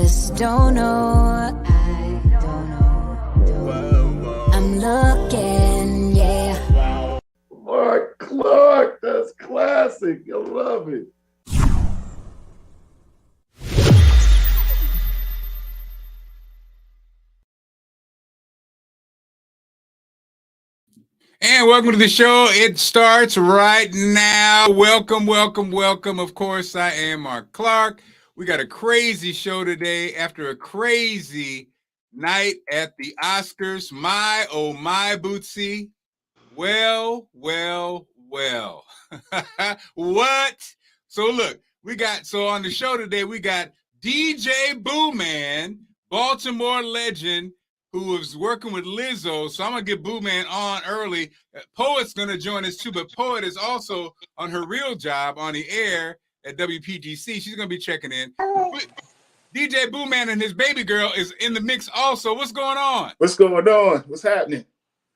just don't know. I don't know. I'm looking, yeah. Marc Clarke, that's classic. I love it. And welcome to the show. It starts right now. Welcome, welcome, welcome. Of course, I am Marc Clarke. We got a crazy show today after a crazy night at the Oscars. My, oh my, Bootsy. Well. What? So look, on the show today, we got DJ Boo Man, Baltimore legend, who was working with Lizzo. So I'm going to get Boo Man on early. Poet's going to join us too, but Poet is also on her real job on the air at WPGC. She's going to be checking in. DJ Boo Man and his baby girl is in the mix also. What's going on? What's going on? What's happening?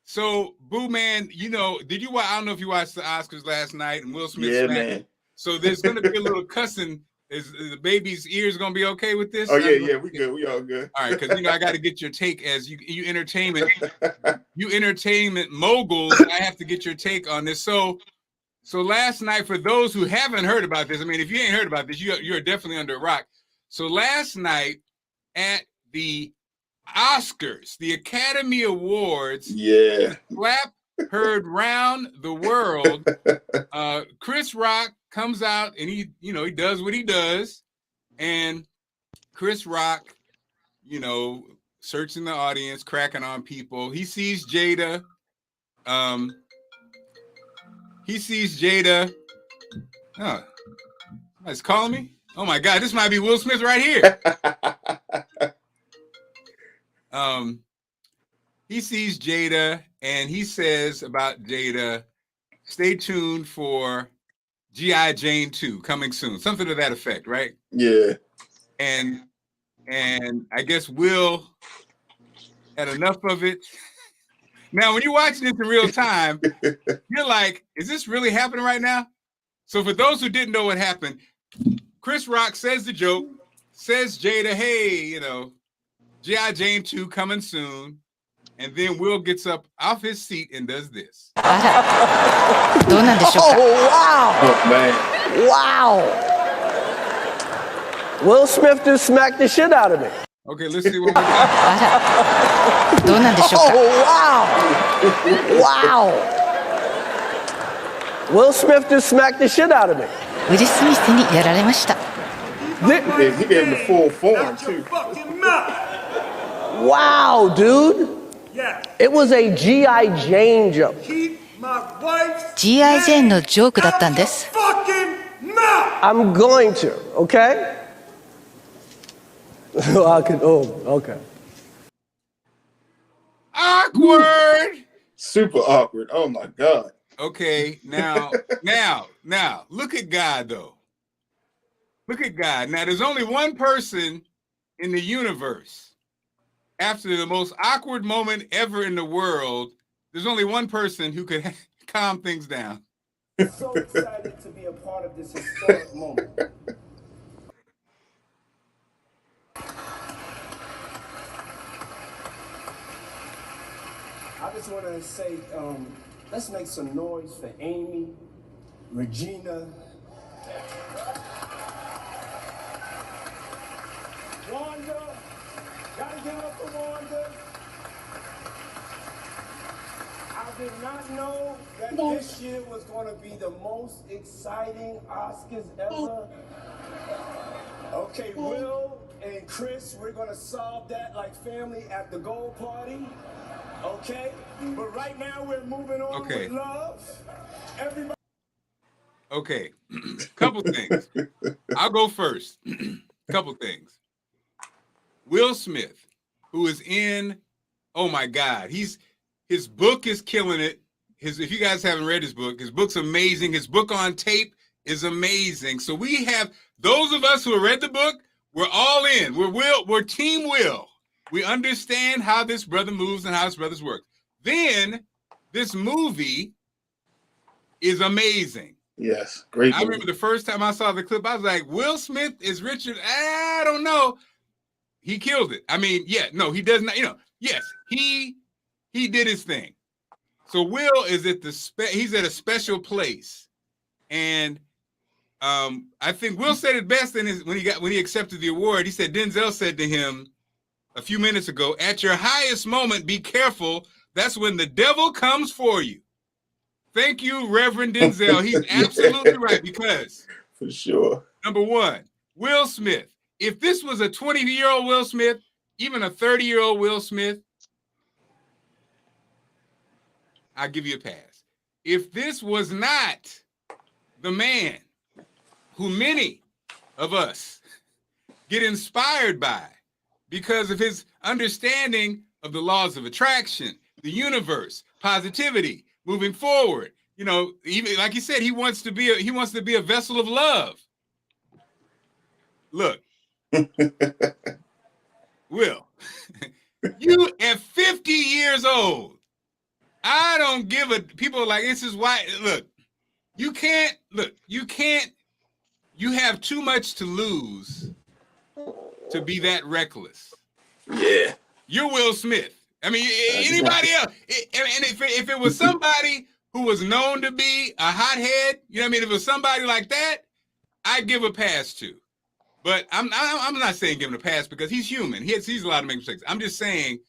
So, Boo Man, I don't know if you watched the Oscars last night and Will Smith. Yeah, man. So there's going to be a little cussing. Is the baby's ears going to be okay with this? Oh, yeah, we good. We all good. All right, because, I got to get your take as you entertainment moguls. I have to get your take on this. So last night, for those who haven't heard about this, if you ain't heard about this, you're definitely under a rock. So last night at the Oscars, the Academy Awards, clap heard round the world. Chris Rock comes out and he does what he does, and Chris Rock, searching the audience, cracking on people. He sees Jada. Oh, somebody's calling me. Oh my God, this might be Will Smith right here. He sees Jada and he says about Jada, stay tuned for G.I. Jane 2 coming soon. Something to that effect, right? Yeah. And I guess Will had enough of it. Now, when you're watching this in real time, you're like, is this really happening right now? So for those who didn't know what happened, Chris Rock says the joke, says Jada, hey, G.I. Jane 2 coming soon. And then Will gets up off his seat and does this. Oh, wow. Oh, man. Wow. Will Smith just smacked the shit out of me. Okay, let's see what we got. Oh, wow. Wow. Will Smith just smacked the shit out of me. Will Smith にやられました。 He gave him the full form, too. Wow, dude. It was a G.I. Jane joke. G.I. Jane のジョークだったんです。I'm going to, okay? Okay. Awkward. Super awkward. Oh my God. Okay, now, look at God though. Look at God. Now, there's only one person in the universe. After the most awkward moment ever in the world, there's only one person who could calm things down. I'm so excited to be a part of this historic moment. I just want to say, let's make some noise for Amy, Regina, Wanda. Gotta give up for Wanda. I did not know that this year was going to be the most exciting Oscars ever. Okay, Will and Chris, we're going to solve that like family at the gold party. Okay? But right now we're moving on with love. Everybody. Okay, couple things. I'll go first. Couple things. Will Smith, who is in, oh my God, his book is killing it. If you guys haven't read his book's amazing. His book on tape is amazing. So we have those of us who have read the book, we're all in. We're Team Will. We understand how this brother moves and how his brothers work. Then this movie is amazing. Yes, great. I remember the first time I saw the clip, I was like, Will Smith is Richard. I don't know. he killed it. I mean, yeah, no, he does not. You know, yes, he did his thing. So Will is at he's at a special place, and I think Will said it best when he accepted the award. He said Denzel said to him a few minutes ago, "At your highest moment, be careful. That's when the devil comes for you." Thank you, Reverend Denzel. He's absolutely right, because for sure. Number one, Will Smith. If this was a 20-year-old Will Smith, even a 30-year-old Will Smith, I'll give you a pass. If this was not the man who many of us get inspired by because of his understanding of the laws of attraction, the universe, positivity, moving forward, you know, even like he said, he wants to be a vessel of love. Look, Will, you at 50 years old, I don't give a people like this is why. Look, you have too much to lose to be that reckless. Yeah. You're Will Smith. I mean, anybody else? And if it was somebody who was known to be a hothead, you know what I mean? If it was somebody like that, I'd give a pass to. But I'm not saying give him a pass because he's human. He's allowed to make mistakes. I'm just saying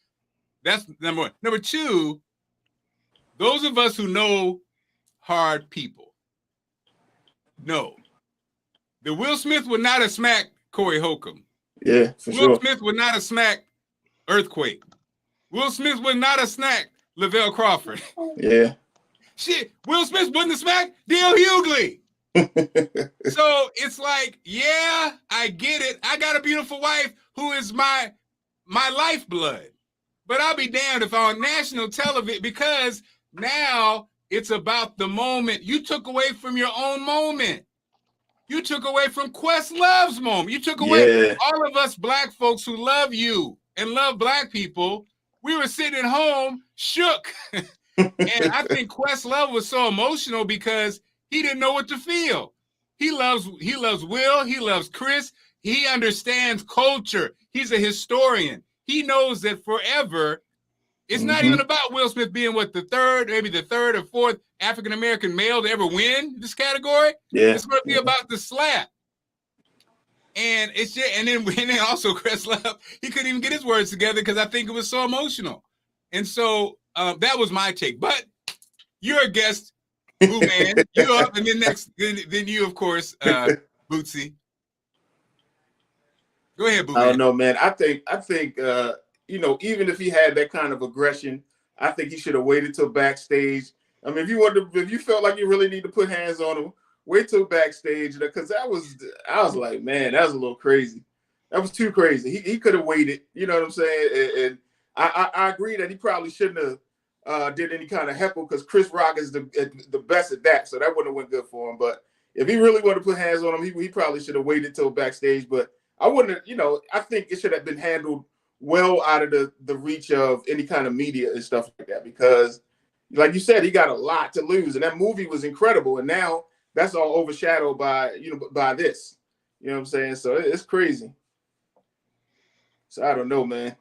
that's number one. Number two, those of us who know hard people know that Will Smith would not have smacked Corey Holcomb. Yeah, for Will sure. Will Smith would not have smacked Earthquake. Will Smith would not have smacked Lavelle Crawford. Yeah. Shit, Will Smith wouldn't have smacked D.L. Hughley. So it's like, yeah, I get it. I got a beautiful wife who is my lifeblood. But I'll be damned if I'm on national television, because now it's about the moment. You took away from your own moment. You took away from Questlove's moment. You took away all of us black folks who love you and love black people. We were sitting at home shook. And I think Questlove was so emotional because he didn't know what to feel. He loves Will. He loves Chris. He understands culture. He's a historian. He knows that forever, it's not even about Will Smith being the third or fourth African-American male to ever win this category. Yeah. It's going to be about the slap. And it's just, and then also Questlove, he couldn't even get his words together because I think it was so emotional. And so that was my take. But you're a guest, Boo Man. You're up, and then you, of course, Bootsy. Go ahead, Boo Man. I don't know, man. I think you know, even if he had that kind of aggression, I think he should have waited till backstage. I mean, if you felt like you really need to put hands on him, wait till backstage, because I was like, man, that was a little crazy. That was too crazy. He could have waited. You know what I'm saying? And I agree that he probably shouldn't have did any kind of heckle, because Chris Rock is the best at that, so that wouldn't have went good for him. But if he really wanted to put hands on him, he probably should have waited till backstage. But I wouldn't have, you know, I think it should have been handled well out of the reach of any kind of media and stuff like that, because like you said, he got a lot to lose, and that movie was incredible, and now that's all overshadowed by this. You know what I'm saying? So it's crazy. So I don't know, man.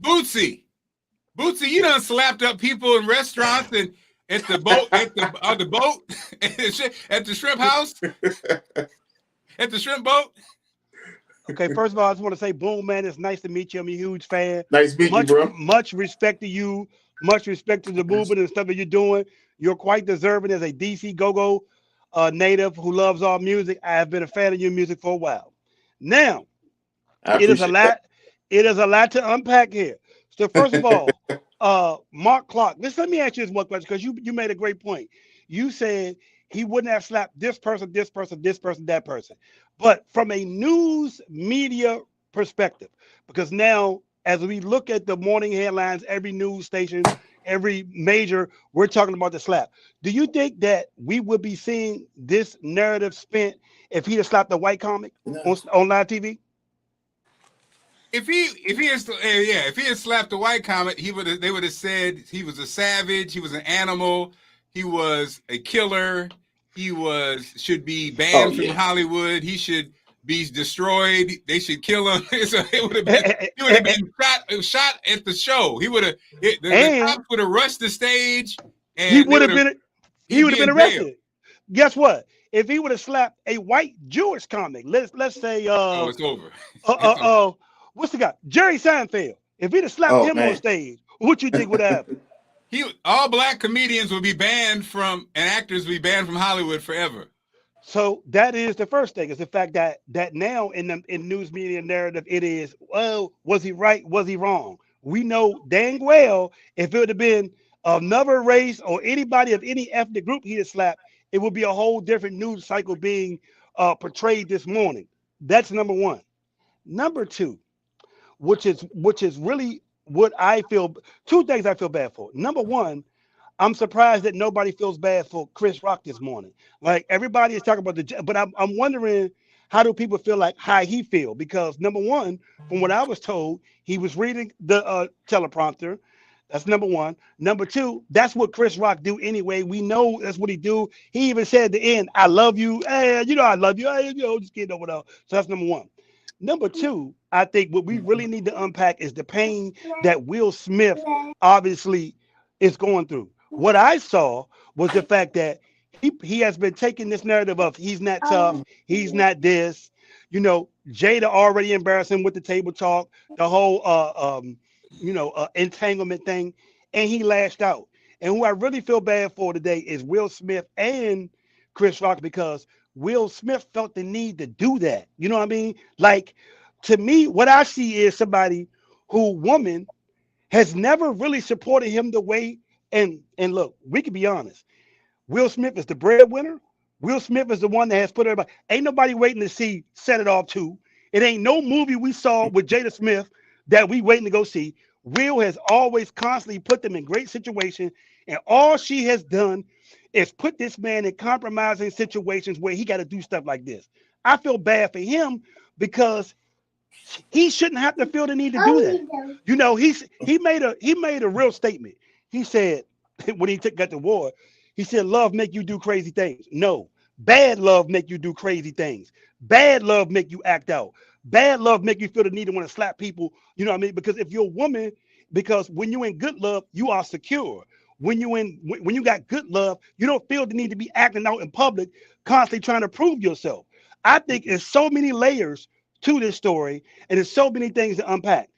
Bootsy, you done slapped up people in restaurants and at the boat, at the boat, at the shrimp house, at the shrimp boat. Okay, first of all, I just want to say, Boom, man, it's nice to meet you. I'm a huge fan. Nice meeting you, bro. Much respect to you. Much respect to the movement and stuff that you're doing. You're quite deserving as a DC go-go native who loves all music. I have been a fan of your music for a while. Now, it is a lot. It is a lot to unpack here. So first of all, Marc Clarke. Let me ask you this one question, because you made a great point. You said he wouldn't have slapped this person, that person. But from a news media perspective, because now as we look at the morning headlines, every news station, every major, we're talking about the slap. Do you think that we would be seeing this narrative spent if he had slapped a white comic on live TV? If he had slapped a white comic, they would have said he was a savage, he was an animal, he was a killer, he should be banned from Hollywood, he should be destroyed. They should kill him. So he would have been shot at the show. He would have. The cops would have rushed the stage, and he would have been arrested. Jail. Guess what? If he would have slapped a white Jewish comic, let's say, it's over. What's the guy? Jerry Seinfeld. If he'd have slapped him on stage, what you think would happen? All black comedians would be banned from, and actors would be banned from Hollywood forever. So that is the first thing. Is the fact that now in news media narrative, it is, well, was he right? Was he wrong? We know dang well if it would have been another race or anybody of any ethnic group he'd have slapped, it would be a whole different news cycle being portrayed this morning. That's number one. Number two, which is really what I feel. Two things I feel bad for. Number one, I'm surprised that nobody feels bad for Chris Rock this morning. Like everybody is talking about but I'm wondering, how do people feel like how he feel? Because number one, from what I was told, he was reading the teleprompter. That's number one. Number two, that's what Chris Rock do anyway. We know that's what he do. He even said at the end, "I love you." Hey, I love you. Hey, just getting over there. So that's number one. Number two, I think what we really need to unpack is the pain that Will Smith obviously is going through. What I saw was the fact that he has been taking this narrative of he's not tough, he's not this. Jada already embarrassed him with the table talk, the whole entanglement thing, and he lashed out. And who I really feel bad for today is Will Smith and Chris Rock, because Will Smith felt the need to do that. You know what I mean? Like, to me, what I see is somebody woman has never really supported him the way. And look, we can be honest. Will Smith is the breadwinner. Will Smith is the one that has put everybody. Ain't nobody waiting to see Set It Off 2. It ain't no movie we saw with Jada Smith that we waiting to go see. Will has always constantly put them in great situations, and all she has done is put this man in compromising situations where he got to do stuff like this. I feel bad for him because he shouldn't have to feel the need to do that. He made a real statement. He said when he got the war, he said, "Love make you do crazy things." No, bad love make you do crazy things. Bad love make you act out. Bad love make you feel the need to want to slap people. You know what I mean? Because if you're a woman, because when you're in good love, you are secure. When you got good love, you don't feel the need to be acting out in public, constantly trying to prove yourself. I think there's so many layers to this story, and there's so many things to unpack.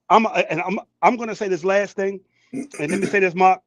I'm going to say this last thing, and let me say this, Mark.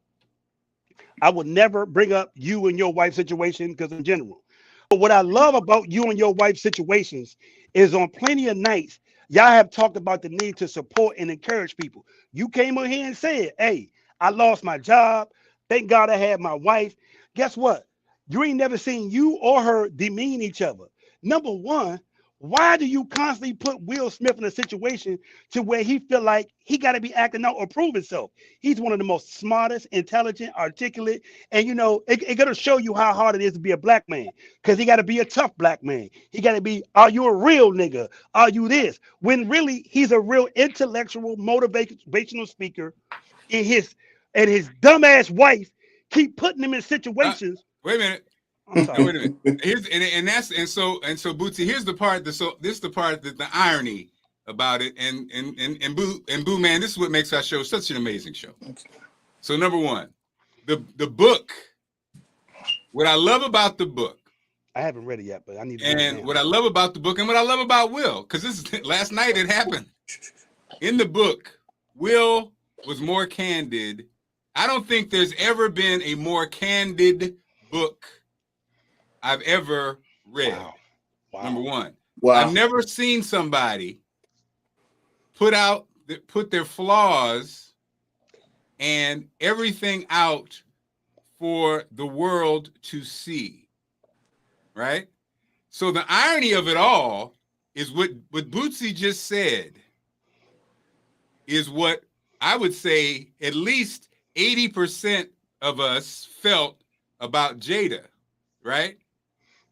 I would never bring up you and your wife's situation because in general. But what I love about you and your wife's situations is on plenty of nights, y'all have talked about the need to support and encourage people. You came on here and said, "Hey, I lost my job. Thank God I had my wife." Guess what? You ain't never seen you or her demean each other. Number one, why do you constantly put Will Smith in a situation to where he feel like he got to be acting out or prove himself? He's one of the most smartest, intelligent, articulate, and it got to show you how hard it is to be a black man, because he got to be a tough black man. He got to be, are you a real nigga? Are you this? When really he's a real intellectual, motivational speaker, and his dumbass wife keep putting him in situations. Wait a minute. Wait a minute. So Bootsy, here's the part this is the part that the irony about it, and Boo man, this is what makes our show such an amazing show. So number one, the book. What I love about the book, I haven't read it yet, but I need to. And what I love about the book, and what I love about Will, because this is last night it happened. In the book, Will was more candid. I don't think there's ever been a more candid book I've ever read. Wow. Number one. Wow. I've never seen somebody put their flaws and everything out for the world to see. Right? So the irony of it all is what Bootsy just said is what I would say at least 80% of us felt about Jada, right?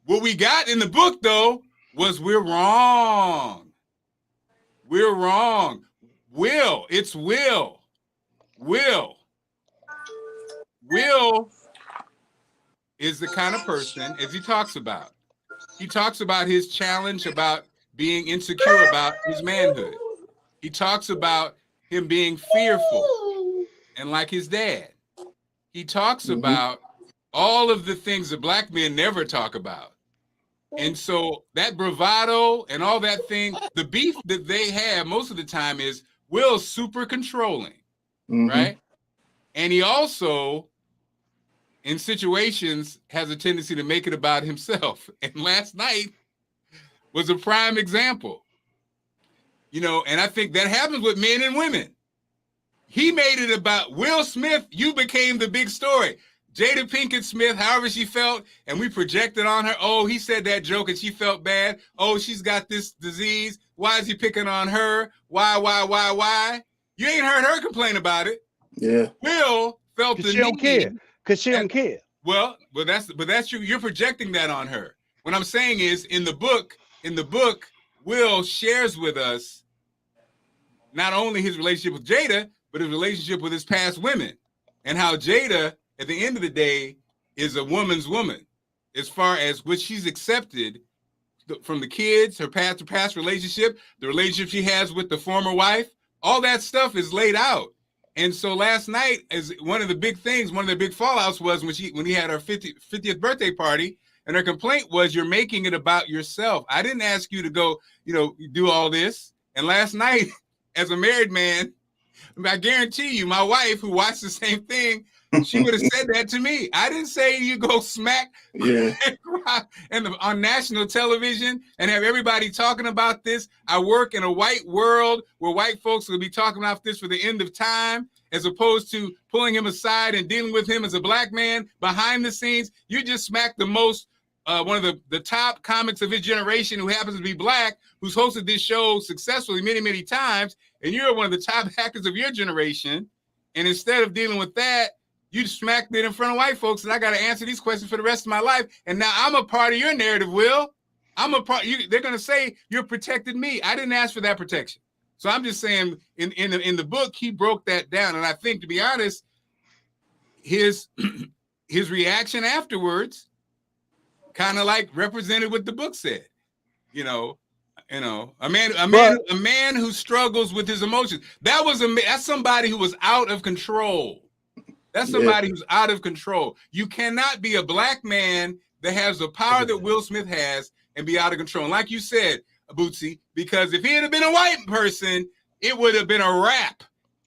What we got in the book, though, was we're wrong. We're wrong. Will, it's Will. Will is the kind of person, as he talks about his challenge about being insecure about his manhood. He talks about him being fearful and like his dad. He talks about all of the things that black men never talk about. And so that bravado and all that thing, the beef that they have most of the time is Will's super controlling, right? And he also, in situations, has a tendency to make it about himself. And last night was a prime example. You know, and I think that happens with men and women. He made it about Will Smith. You became the big story. Jada Pinkett Smith, however she felt, and we projected on her. Oh, he said that joke and she felt bad. Oh, she's got this disease. Why is he picking on her? Why? You ain't heard her complain about it. Yeah. Will felt the need. She don't care. Because she don't care. Well, but that's you. You're projecting that on her. What I'm saying is, in the book, Will shares with us not only his relationship with Jada, but his relationship with his past women, and how Jada, at the end of the day, is a woman's woman, as far as what she's accepted from the kids, her past relationship, the relationship she has with the former wife, all that stuff is laid out. And so last night, as one of the big things, one of the big fallouts was when he had her 50th birthday party, and her complaint was, you're making it about yourself. I didn't ask you to go, do all this. And last night, as a married man, I guarantee you, my wife, who watched the same thing, she would have said that to me. I didn't say you go smack on national television and have everybody talking about this. I work in a white world where white folks will be talking about this for the end of time, as opposed to pulling him aside and dealing with him as a black man behind the scenes. You just smacked the most, one of the top comics of his generation, who happens to be black, who's hosted this show successfully many, many times, and you're one of the top hackers of your generation. And instead of dealing with that, you smacked it in front of white folks, and I got to answer these questions for the rest of my life. And now I'm a part of your narrative, Will. I'm a part. They're going to say you're protecting me. I didn't ask for that protection. So I'm just saying, in the book, he broke that down, and I think, to be honest, his reaction afterwards kind of like represented what the book said. A man who struggles with his emotions. That's somebody who was out of control. That's somebody who's out of control. You cannot be a black man that has the power that Will Smith has and be out of control. And like you said, Bootsy, because if he had been a white person, it would have been a wrap.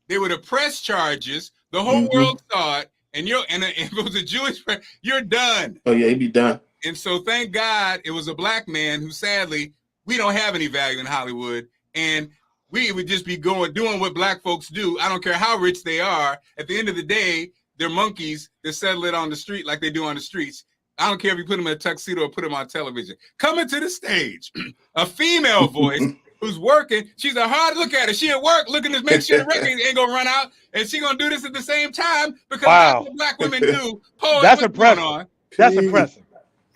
They would have pressed charges. The whole world saw it. And if it was a Jewish person, you're done. Oh yeah, he'd be done. And so thank God it was a black man who, sadly, we don't have any value in Hollywood. And we would just be doing what black folks do. I don't care how rich they are. At the end of the day, they're monkeys that settle it on the street like they do on the streets. I don't care if you put them in a tuxedo or put them on television. Coming to the stage, a female voice who's working. She's a hard look at her. She at work looking to make sure the record ain't gonna run out, and she gonna do this at the same time because that's what black women do. Poet, that's impressive. That's impressive.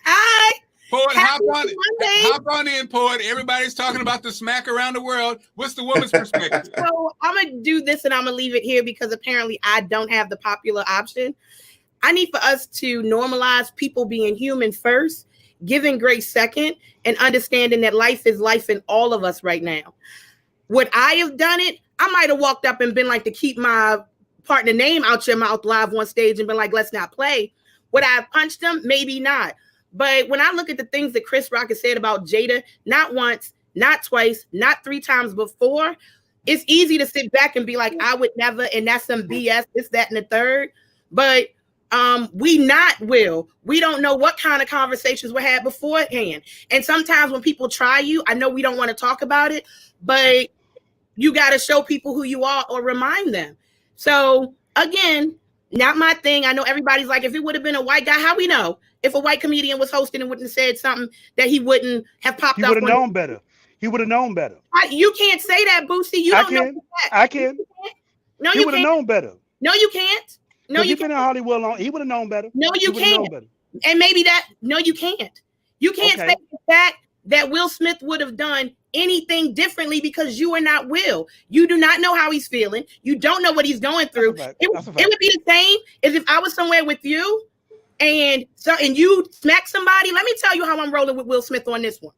Hi. Poet, hop on in, Poet. Everybody's talking about the smack around the world. What's the woman's perspective? So I'm going to do this and I'm going to leave it here because apparently I don't have the popular option. I need for us to normalize people being human first, giving grace second, and understanding that life is life in all of us right now. Would I have done it? I might have walked up and been like, to keep my partner name out your mouth live on stage and been like, let's not play. Would I have punched them? Maybe not. But when I look at the things that Chris Rock has said about Jada, not once, not twice, not 3 times before, it's easy to sit back and be like, I would never, and that's some BS, this, that, and the third. But we don't know what kind of conversations were had beforehand. And sometimes when people try you, I know we don't want to talk about it, but you got to show people who you are or remind them. So again, not my thing. I know everybody's like, if it would have been a white guy, how we know? If a white comedian was hosting and wouldn't have said something that he wouldn't have popped up. He would have known better. He would have known better. You can't say that, Bootsy. You don't know that. I can. No, he would have known better. No, you can't. No, you can't. Been in Hollywood long. He would have known better. No, you can't. And maybe that. No, you can't. You can't say the fact that Will Smith would have done anything differently because you are not Will. You do not know how he's feeling. You don't know what he's going through. It would be the same as if I was somewhere with you and you smack somebody. Let me tell you how I'm rolling with Will Smith on this one.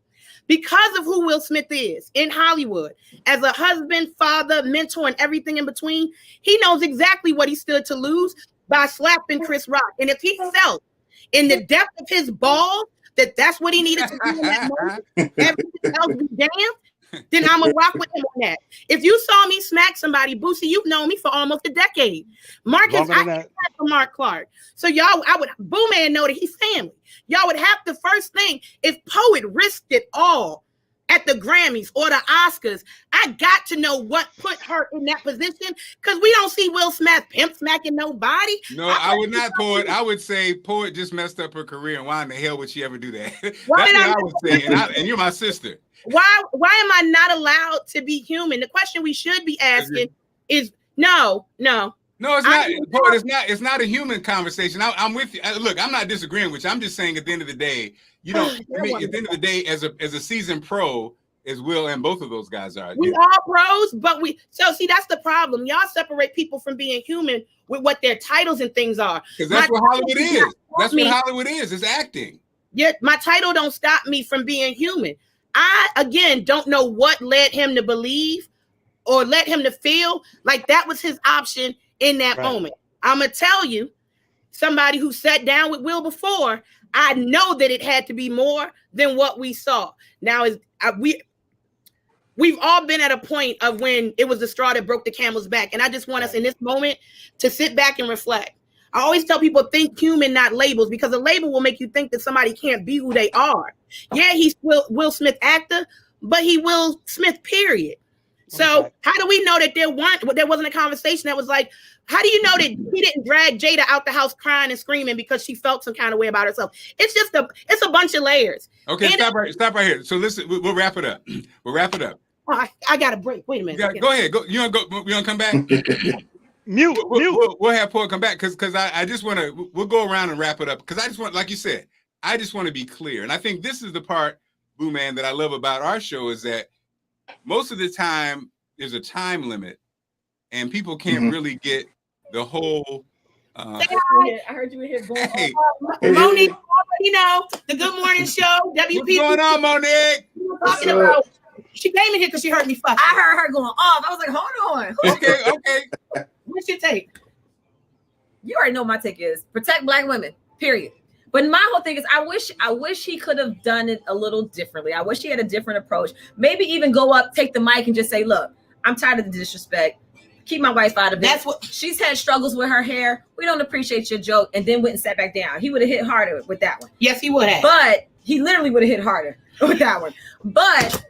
because of who Will Smith is in Hollywood, as a husband, father, mentor, and everything in between, he knows exactly what he stood to lose by slapping Chris Rock. And if he felt in the depth of his balls that that's what he needed to do in that moment, everything else be damned, then I'm gonna rock with him on that. If you saw me smack somebody, Bootsy, you've known me for almost a decade. Marcus, I can't for Marc Clarke. So y'all, Boo Man know that he's family. Y'all would have to first thing, if Poet risked it all at the Grammys or the Oscars, I got to know what put her in that position, because we don't see Will Smith pimp smacking nobody. No, I would not, Poet. I would say Poet just messed up her career, and why in the hell would she ever do that? That's what I would say, and you're my sister. Why am I not allowed to be human? The question we should be asking is no, it's not. Poet, it's not a human conversation. I'm with you. Look, I'm not disagreeing with you. I'm just saying at the end of the day, you know, at the end of the day, as a seasoned pro, as Will and both of those guys are. We are pros, but see, that's the problem. Y'all separate people from being human with what their titles and things are. Because that's what Hollywood is. That's what Hollywood is acting. Yet my title don't stop me from being human. I, again, don't know what led him to believe or led him to feel like that was his option in that moment. I'm going to tell you, somebody who sat down with Will before, I know that it had to be more than what we saw. Now, we've all been at a point of when it was the straw that broke the camel's back. And I just want us in this moment to sit back and reflect. I always tell people, think human, not labels, because a label will make you think that somebody can't be who they are. Yeah, he's Will Smith actor, but he Will Smith, period. So how do we know that there wasn't a conversation that was like, how do you know that he didn't drag Jada out the house crying and screaming because she felt some kind of way about herself? It's just it's a bunch of layers. Okay, stop right here. So listen, we'll wrap it up. Oh, I got a break. Wait a minute. Go ahead. Go. You want to come back? Mute. We'll have Paul come back because I just want to. We'll go around and wrap it up because I just want, like you said, I just want to be clear, and I think this is the part, Boo Man, that I love about our show is that most of the time there's a time limit, and people can't really get the whole. I heard you were here. Hey. Monique, you know the Good Morning Show. WP. What's going on, Monique? Talking about. She came in here because she heard me fuck. I heard her going off. I was like, hold on. Okay. What's your take? You already know my take is protect Black women, period. But my whole thing is I wish he could have done it a little differently. I wish he had a different approach. Maybe even go up, take the mic and just say, look, I'm tired of the disrespect. Keep my wife out of it. That's what she's had struggles with her hair. We don't appreciate your joke. And then went and sat back down. He would have hit harder with that one. Yes, he would have. But he literally would have hit harder with that one. But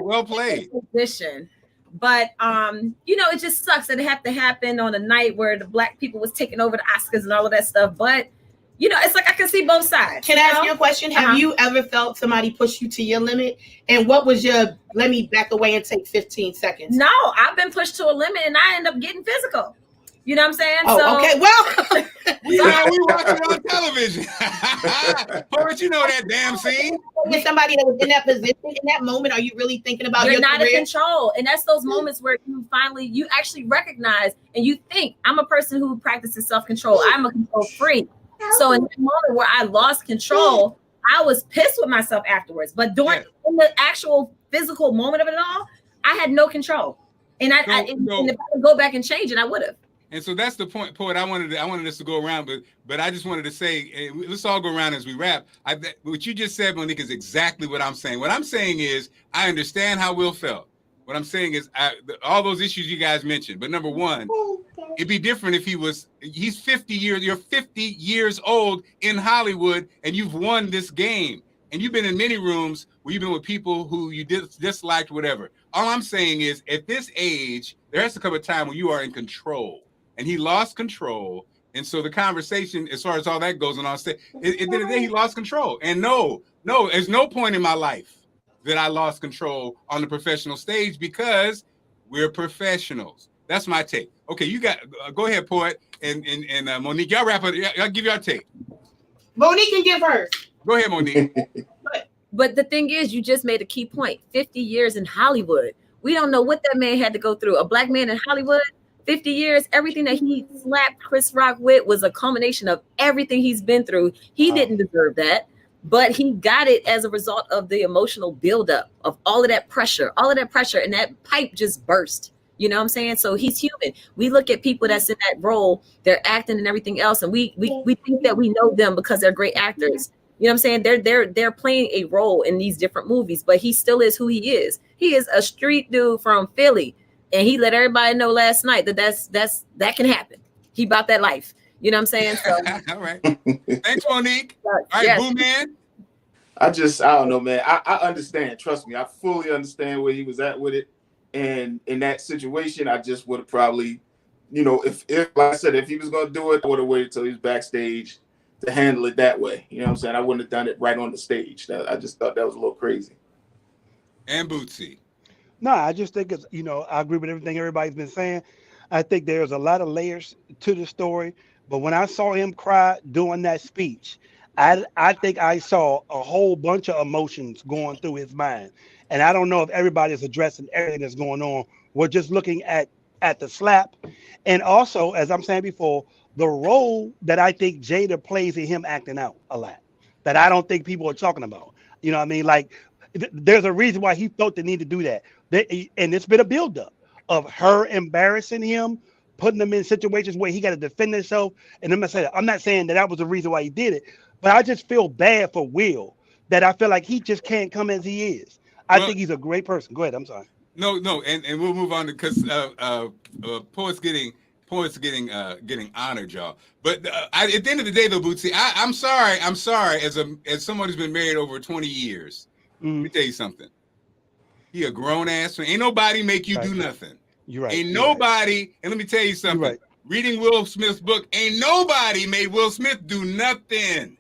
well played. Position. But it just sucks that it had to happen on a night where the Black people was taking over the Oscars and all of that stuff. But it's like I can see both sides. Can I ask you a question? Have you ever felt somebody push you to your limit? And what was your let me back away and take 15 seconds? No, I've been pushed to a limit and I end up getting physical. You know what I'm saying? Okay. Well, we watch it on television. Poet, you know that damn scene. With somebody that was in that position, in that moment, are you really thinking about You're your not career? in control. And that's those moments where you actually recognize and you think, I'm a person who practices self-control. I'm a control freak. So in that moment where I lost control, I was pissed with myself afterwards. But in the actual physical moment of it all, I had no control. And and if I could go back and change it, I would have. And so that's the point, Poet. I wanted us to go around, but I just wanted to say, let's all go around as we wrap. What you just said, Monique, is exactly what I'm saying. What I'm saying is, I understand how Will felt. What I'm saying is, all those issues you guys mentioned. But number one, it'd be different if he's 50 years. You're 50 years old in Hollywood, and you've won this game. And you've been in many rooms where you've been with people who you disliked, whatever. All I'm saying is, at this age, there has to come a time when you are in control. And he lost control. And so the conversation, as far as all that goes on stage, at the end of the day, he lost control. And no, there's no point in my life that I lost control on the professional stage because we're professionals. That's my take. Okay, you got, go ahead, Poet, and Monique, y'all wrap up. Y'all give your take. Monique can give hers. Go ahead, Monique. But the thing is, you just made a key point. 50 years in Hollywood. We don't know what that man had to go through. A Black man in Hollywood, 50 years, everything that he slapped Chris Rock with was a culmination of everything he's been through. He didn't deserve that. but he got it as a result of the emotional buildup of all of that pressure, and that pipe just burst. You know what I'm saying? So he's human. We look at people that's in that role, they're acting and everything else, and we think that we know them because they're great actors. You know what I'm saying? They're playing a role in these different movies, but he still is who he is. He is a street dude from Philly, and he let everybody know last night that can happen. He bought that life. You know what I'm saying? So, all right. Thanks, Monique. All right, yes. Boo Man. I don't know, man. I understand. Trust me, I fully understand where he was at with it. And in that situation, I just would have probably, if like I said, if he was going to do it, I would have waited till he was backstage to handle it that way. You know what I'm saying? I wouldn't have done it right on the stage. I just thought that was a little crazy. And Bootsy. No, I just think it's, I agree with everything everybody's been saying. I think there's a lot of layers to the story. But when I saw him cry during that speech, I think I saw a whole bunch of emotions going through his mind. And I don't know if everybody's addressing everything that's going on. We're just looking at the slap. And also, as I'm saying before, the role that I think Jada plays in him acting out a lot, that I don't think people are talking about. You know what I mean? Like, there's a reason why he felt the need to do that. And it's been a buildup of her embarrassing him, putting him in situations where he got to defend himself. And I'm not saying that was the reason why he did it, but I just feel bad for Will, that I feel like he just can't come as he is. I think he's a great person. Go ahead. I'm sorry. No, and we'll move on because poets getting honored, y'all. But at the end of the day, though, Bootsy, I'm sorry. As someone who's been married over 20 years, let me tell you something. He a grown ass. Ain't nobody make you do nothing. You're right. Ain't nobody. And let me tell you something. Right. Reading Will Smith's book, ain't nobody made Will Smith do nothing.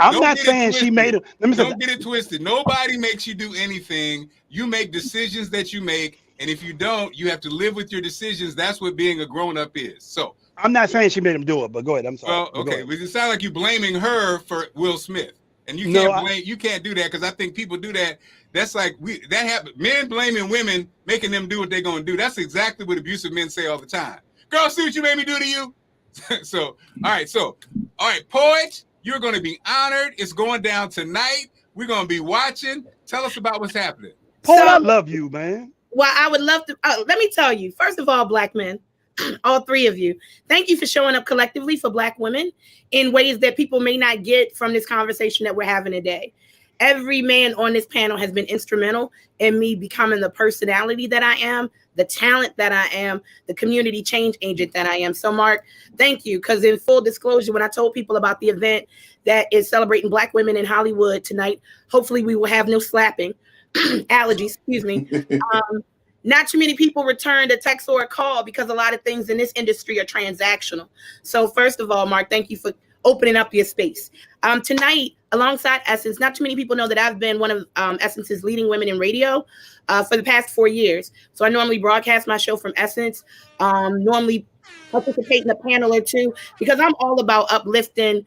I'm not saying she made him. Don't get it twisted. Nobody makes you do anything. You make decisions that you make, and if you don't, you have to live with your decisions. That's what being a grown-up is. So I'm not saying she made him do it, but go ahead. I'm sorry. Well, okay. It sounds like you're blaming her for Will Smith, and you can't you can't do that because I think people do that. That's like that happens. Men blaming women, making them do what they're gonna do. That's exactly what abusive men say all the time. Girl, see what you made me do to you. All right, poet. You're going to be honored. It's going down tonight. We're going to be watching. Tell us about what's happening. Paul, I love you, man. Well, I would love to. Let me tell you, first of all, Black men, all three of you, thank you for showing up collectively for Black women in ways that people may not get from this conversation that we're having today. Every man on this panel has been instrumental in me becoming the personality that I am, the talent that I am, the community change agent that I am. So, Mark, thank you. Because in full disclosure, when I told people about the event that is celebrating Black women in Hollywood tonight, hopefully we will have no slapping, allergies, excuse me. Not too many people returned a text or a call because a lot of things in this industry are transactional. So first of all, Mark, thank you for opening up your space. Tonight, alongside Essence, not too many people know that I've been one of Essence's leading women in radio for the past 4 years. So I normally broadcast my show from Essence, normally participate in a panel or two, because I'm all about uplifting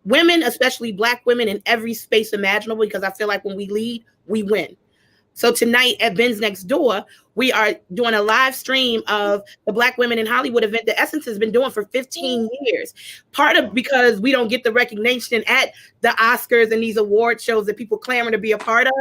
women, especially Black women, in every space imaginable, because I feel like when we lead, we win. So tonight at Ben's Next Door, we are doing a live stream of the Black Women in Hollywood event that Essence has been doing for 15 years. Part of because we don't get the recognition at the Oscars and these award shows that people clamor to be a part of,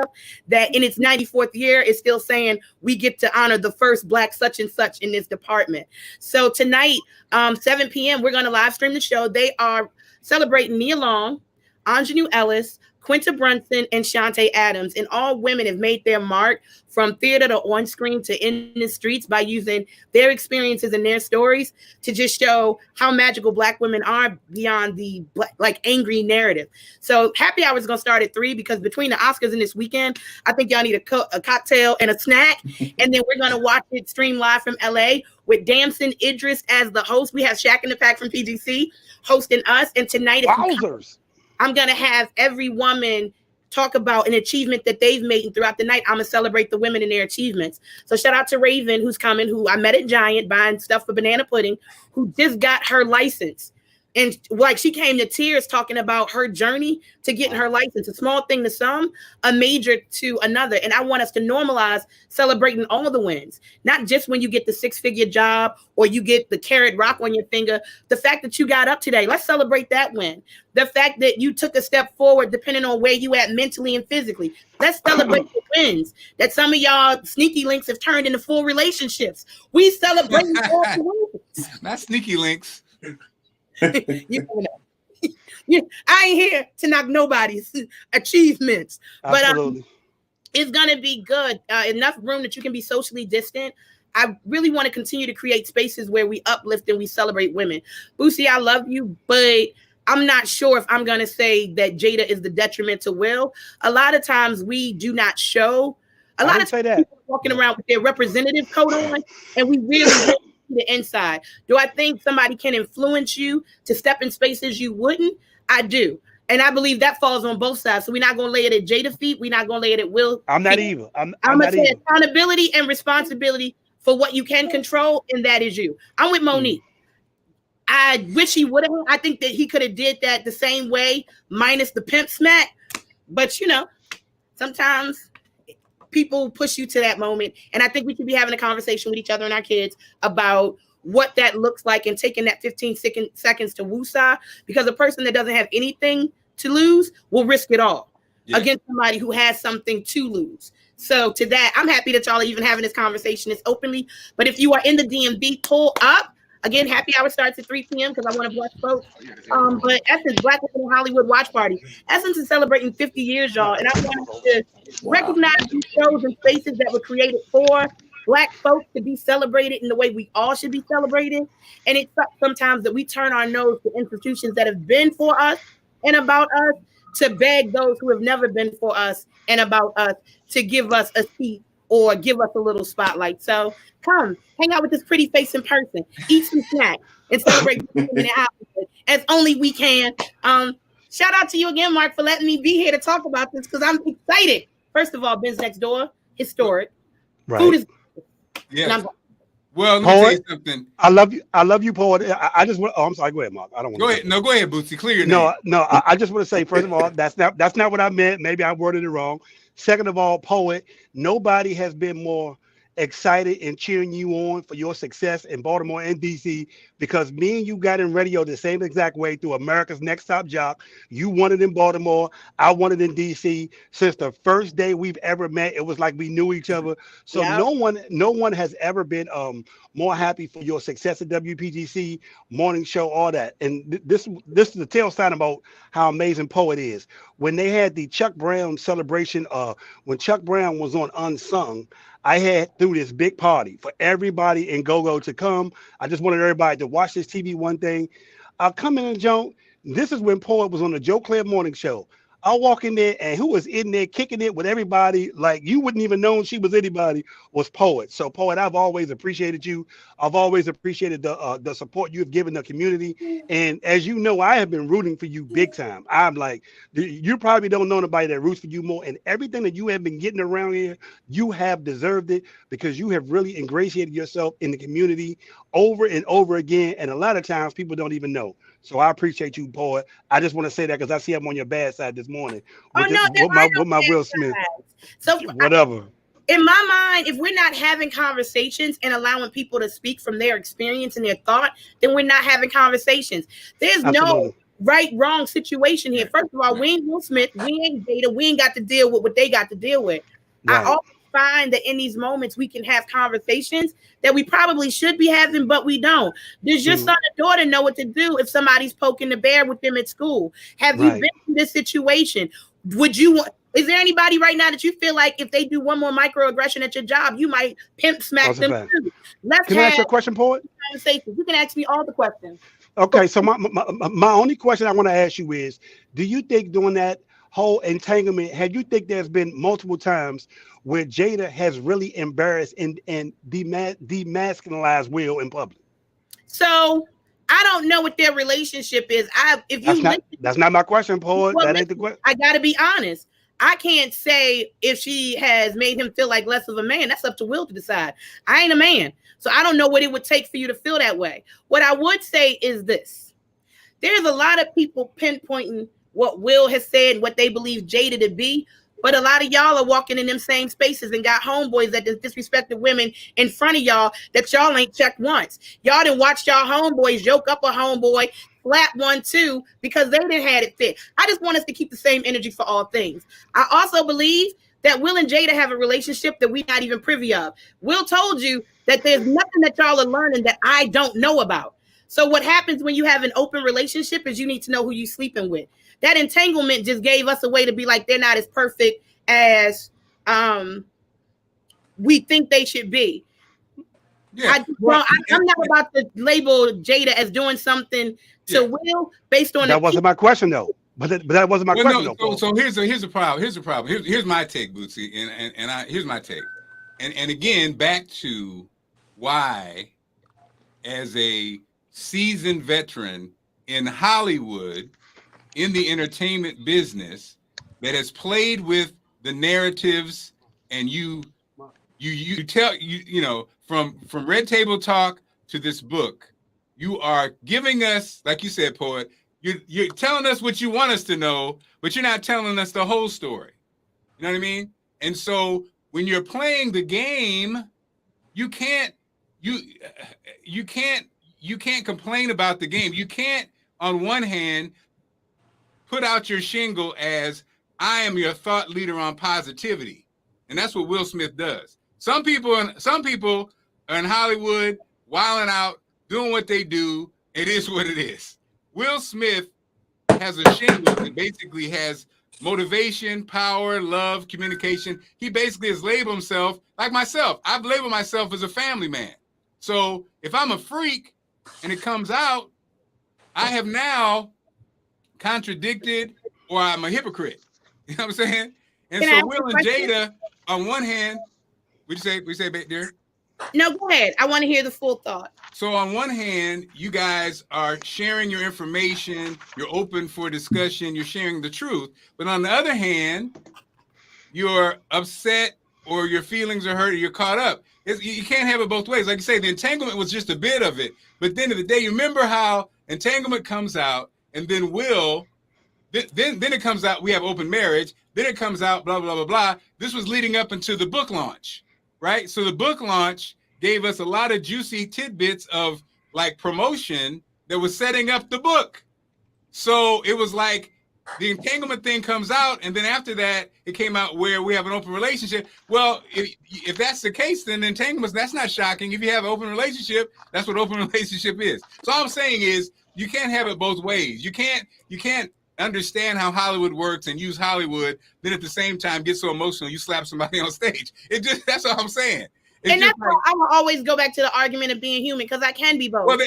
that in its 94th year is still saying we get to honor the first Black such and such in this department. So tonight, 7 p.m., we're going to live stream the show. They are celebrating Nia Long, Anjanou Ellis, Quinta Brunson, and Shantae Adams. And all women have made their mark from theater to on screen to in the streets by using their experiences and their stories to just show how magical Black women are beyond the angry narrative. So happy hour is going to start at 3, because between the Oscars and this weekend, I think y'all need a cocktail and a snack. And then we're going to watch it stream live from LA with Damson Idris as the host. We have Shaq in the Pack from PGC hosting us. And tonight, I'm going to have every woman talk about an achievement that they've made, and throughout the night, I'm going to celebrate the women and their achievements. So shout out to Raven, who's coming, who I met at Giant buying stuff for Banana Pudding, who just got her license. And like she came to tears talking about her journey to getting her license, a small thing to some, a major to another. And I want us to normalize celebrating all the wins, not just when you get the 6-figure job or you get the carrot rock on your finger. The fact that you got up today, let's celebrate that win. The fact that you took a step forward, depending on where you at mentally and physically. Let's celebrate the wins that some of y'all sneaky links have turned into full relationships. We celebrate all the wins. Not sneaky links. You know, I ain't here to knock nobody's achievements, but it's gonna be good. Enough room that you can be socially distant. I really want to continue to create spaces where we uplift and we celebrate women. Bootsy, I love you, but I'm not sure if I'm gonna say that Jada is the detriment to Will. A lot of times we do not show. A lot of times people are walking around with their representative coat on, and we really the inside. Do I think somebody can influence you to step in spaces you wouldn't? I do. And I believe that falls on both sides. So we're not going to lay it at Jada feet. We're not going to lay it at Will. I'm not evil. I'm going to say accountability and responsibility for what you can control, and that is you. I'm with Monique. I wish he would have. I think that he could have did that the same way, minus the pimp smack. But, you know, sometimes people push you to that moment. And I think we should be having a conversation with each other and our kids about what that looks like and taking that 15 seconds to woosah, because a person that doesn't have anything to lose will risk it all against somebody who has something to lose. So to that, I'm happy that y'all are even having this conversation this openly. But if you are in the DMV, pull up. Again, happy hour starts at 3 p.m. because I want to watch folks. But Essence, Black Women in Hollywood Watch Party. Essence is celebrating 50 years, y'all. And I want to recognize these shows and spaces that were created for Black folks to be celebrated in the way we all should be celebrated. And it sucks sometimes that we turn our nose to institutions that have been for us and about us to beg those who have never been for us and about us to give us a seat or give us a little spotlight. So come hang out with this pretty face in person, eat some snacks, and celebrate as only we can. Shout out to you again, Mark, for letting me be here to talk about this because I'm excited. First of all, Ben's Next Door, historic. Right. Food is well, let me tell you something. I love you, Poet. I just want. Oh, I'm sorry. Go ahead, Mark. I don't want. Go ahead. No, go ahead, Bootsy. Clear your name. No. I just want to say, first of all, that's not what I meant. Maybe I worded it wrong. Second of all, Poet, nobody has been more excited and cheering you on for your success in Baltimore and DC, because me and you got in radio the same exact way through America's Next Top Jock. You won it in Baltimore, I won it in DC. Since the first day we've ever met, it was like we knew each other. So no one has ever been more happy for your success at WPGC, morning show, all that. And this is the tell sign about how amazing Poet is. When they had the Chuck Brown celebration, when Chuck Brown was on Unsung, I had threw this big party for everybody in Go-Go to come. I just wanted everybody to watch this TV one thing. I'll come in and Joan. This is when Poet was on the Joe Claire morning show. I walk in there, and who was in there kicking it with everybody like you wouldn't even know she was anybody, was Poet. So Poet, I've always appreciated you. I've always appreciated the support you've given the community. And as you know, I have been rooting for you big time. I'm like, you probably don't know nobody that roots for you more. And everything that you have been getting around here, you have deserved it, because you have really ingratiated yourself in the community over and over again. And a lot of times people don't even know. So I appreciate you, Poet. I just want to say that because I see I'm on your bad side this morning with my Will Smith. So whatever. In my mind, if we're not having conversations and allowing people to speak from their experience and their thought, then we're not having conversations. There's no right, wrong situation here. First of all, we ain't Will Smith, we ain't Jada, we ain't got to deal with what they got to deal with. Right. I always find that in these moments we can have conversations that we probably should be having, but we don't. Does your son or daughter know what to do if somebody's poking the bear with them at school? Have you been in this situation? Would you want? Is there anybody right now that you feel like if they do one more microaggression at your job, you might pimp smack them too? Can I ask you a question, Poet? You can ask me all the questions. Okay, so my only question I want to ask you is, do you think during that whole entanglement, you think there's been multiple times where Jada has really embarrassed and demasculinized Will in public? So I don't know what their relationship is. That's not my question, Poet. That ain't the question. I gotta be honest. I can't say if she has made him feel like less of a man. That's up to Will to decide. I ain't a man, so I don't know what it would take for you to feel that way. What I would say is this. there's a lot of people pinpointing what Will has said, what they believe Jada to be. But a lot of y'all are walking in them same spaces and got homeboys that disrespected women in front of y'all that y'all ain't checked once. Y'all didn't watch y'all homeboys yoke up a homeboy, slap one too, because they didn't have it fit. I just want us to keep the same energy for all things. I also believe that Will and Jada have a relationship that we're not even privy of. Will told you that there's nothing that y'all are learning that I don't know about. So what happens when you have an open relationship is you need to know who you're sleeping with. That entanglement just gave us a way to be like, they're not as perfect as we think they should be. Yeah, I'm not about to label Jada as doing something to Will based on that wasn't my question though. But that wasn't my question though. So here's the problem. Here's my take, Bootsy, and here's my take. And again, back to why, as a seasoned veteran in Hollywood, in the entertainment business, that has played with the narratives, and you tell from Red Table Talk to this book, you are giving us, like you said, poet, you're telling us what you want us to know, but you're not telling us the whole story. You know what I mean? And so when you're playing the game, you can't complain about the game. You can't, on one hand, put out your shingle as I am your thought leader on positivity, and that's what Will Smith does. Some people are in Hollywood wilding out, doing what they do. It is what it is. Will Smith has a shingle that basically has motivation, power, love, communication. He basically has labeled himself like myself. I've labeled myself as a family man. So if I'm a freak and it comes out, I have now contradicted, or I'm a hypocrite. You know what I'm saying? And so Will and Jada, on one hand, we say, dear? No, go ahead. I want to hear the full thought. So on one hand, you guys are sharing your information, you're open for discussion, you're sharing the truth. But on the other hand, you're upset, or your feelings are hurt, or you're caught up. You can't have it both ways. Like you say, the entanglement was just a bit of it. But at the end of the day, you remember how entanglement comes out, and then Will, then it comes out, we have open marriage, then it comes out, blah, blah, blah, blah. This was leading up into the book launch, right? So the book launch gave us a lot of juicy tidbits of like promotion that was setting up the book. So it was like the entanglement thing comes out, and then after that, it came out where we have an open relationship. Well, if that's the case, then entanglements, that's not shocking. If you have an open relationship, that's what open relationship is. So all I'm saying is you can't have it both ways. You can't understand how Hollywood works and use Hollywood, then at the same time get so emotional you slap somebody on stage. That's all I'm saying. And that's why I will always go back to the argument of being human, because I can be both. Well,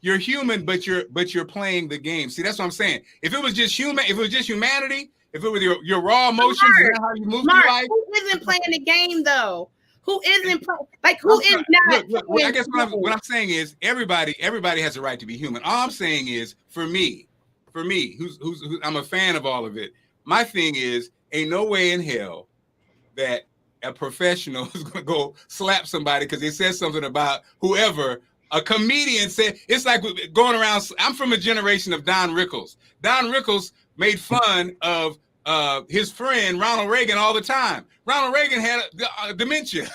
you're human, but you're playing the game. See, that's what I'm saying. If it was just humanity, if it was your raw emotions, and how you move through life. Who isn't playing the game though? Who isn't playing? Who is not? Look, I guess what I'm saying is everybody has a right to be human. All I'm saying is for me, who's I'm a fan of all of it. My thing is, ain't no way in hell that a professional is going to go slap somebody because they said something about whoever. A comedian said, it's like going around. I'm from a generation of Don Rickles. Don Rickles made fun of his friend Ronald Reagan all the time. Ronald Reagan had dementia.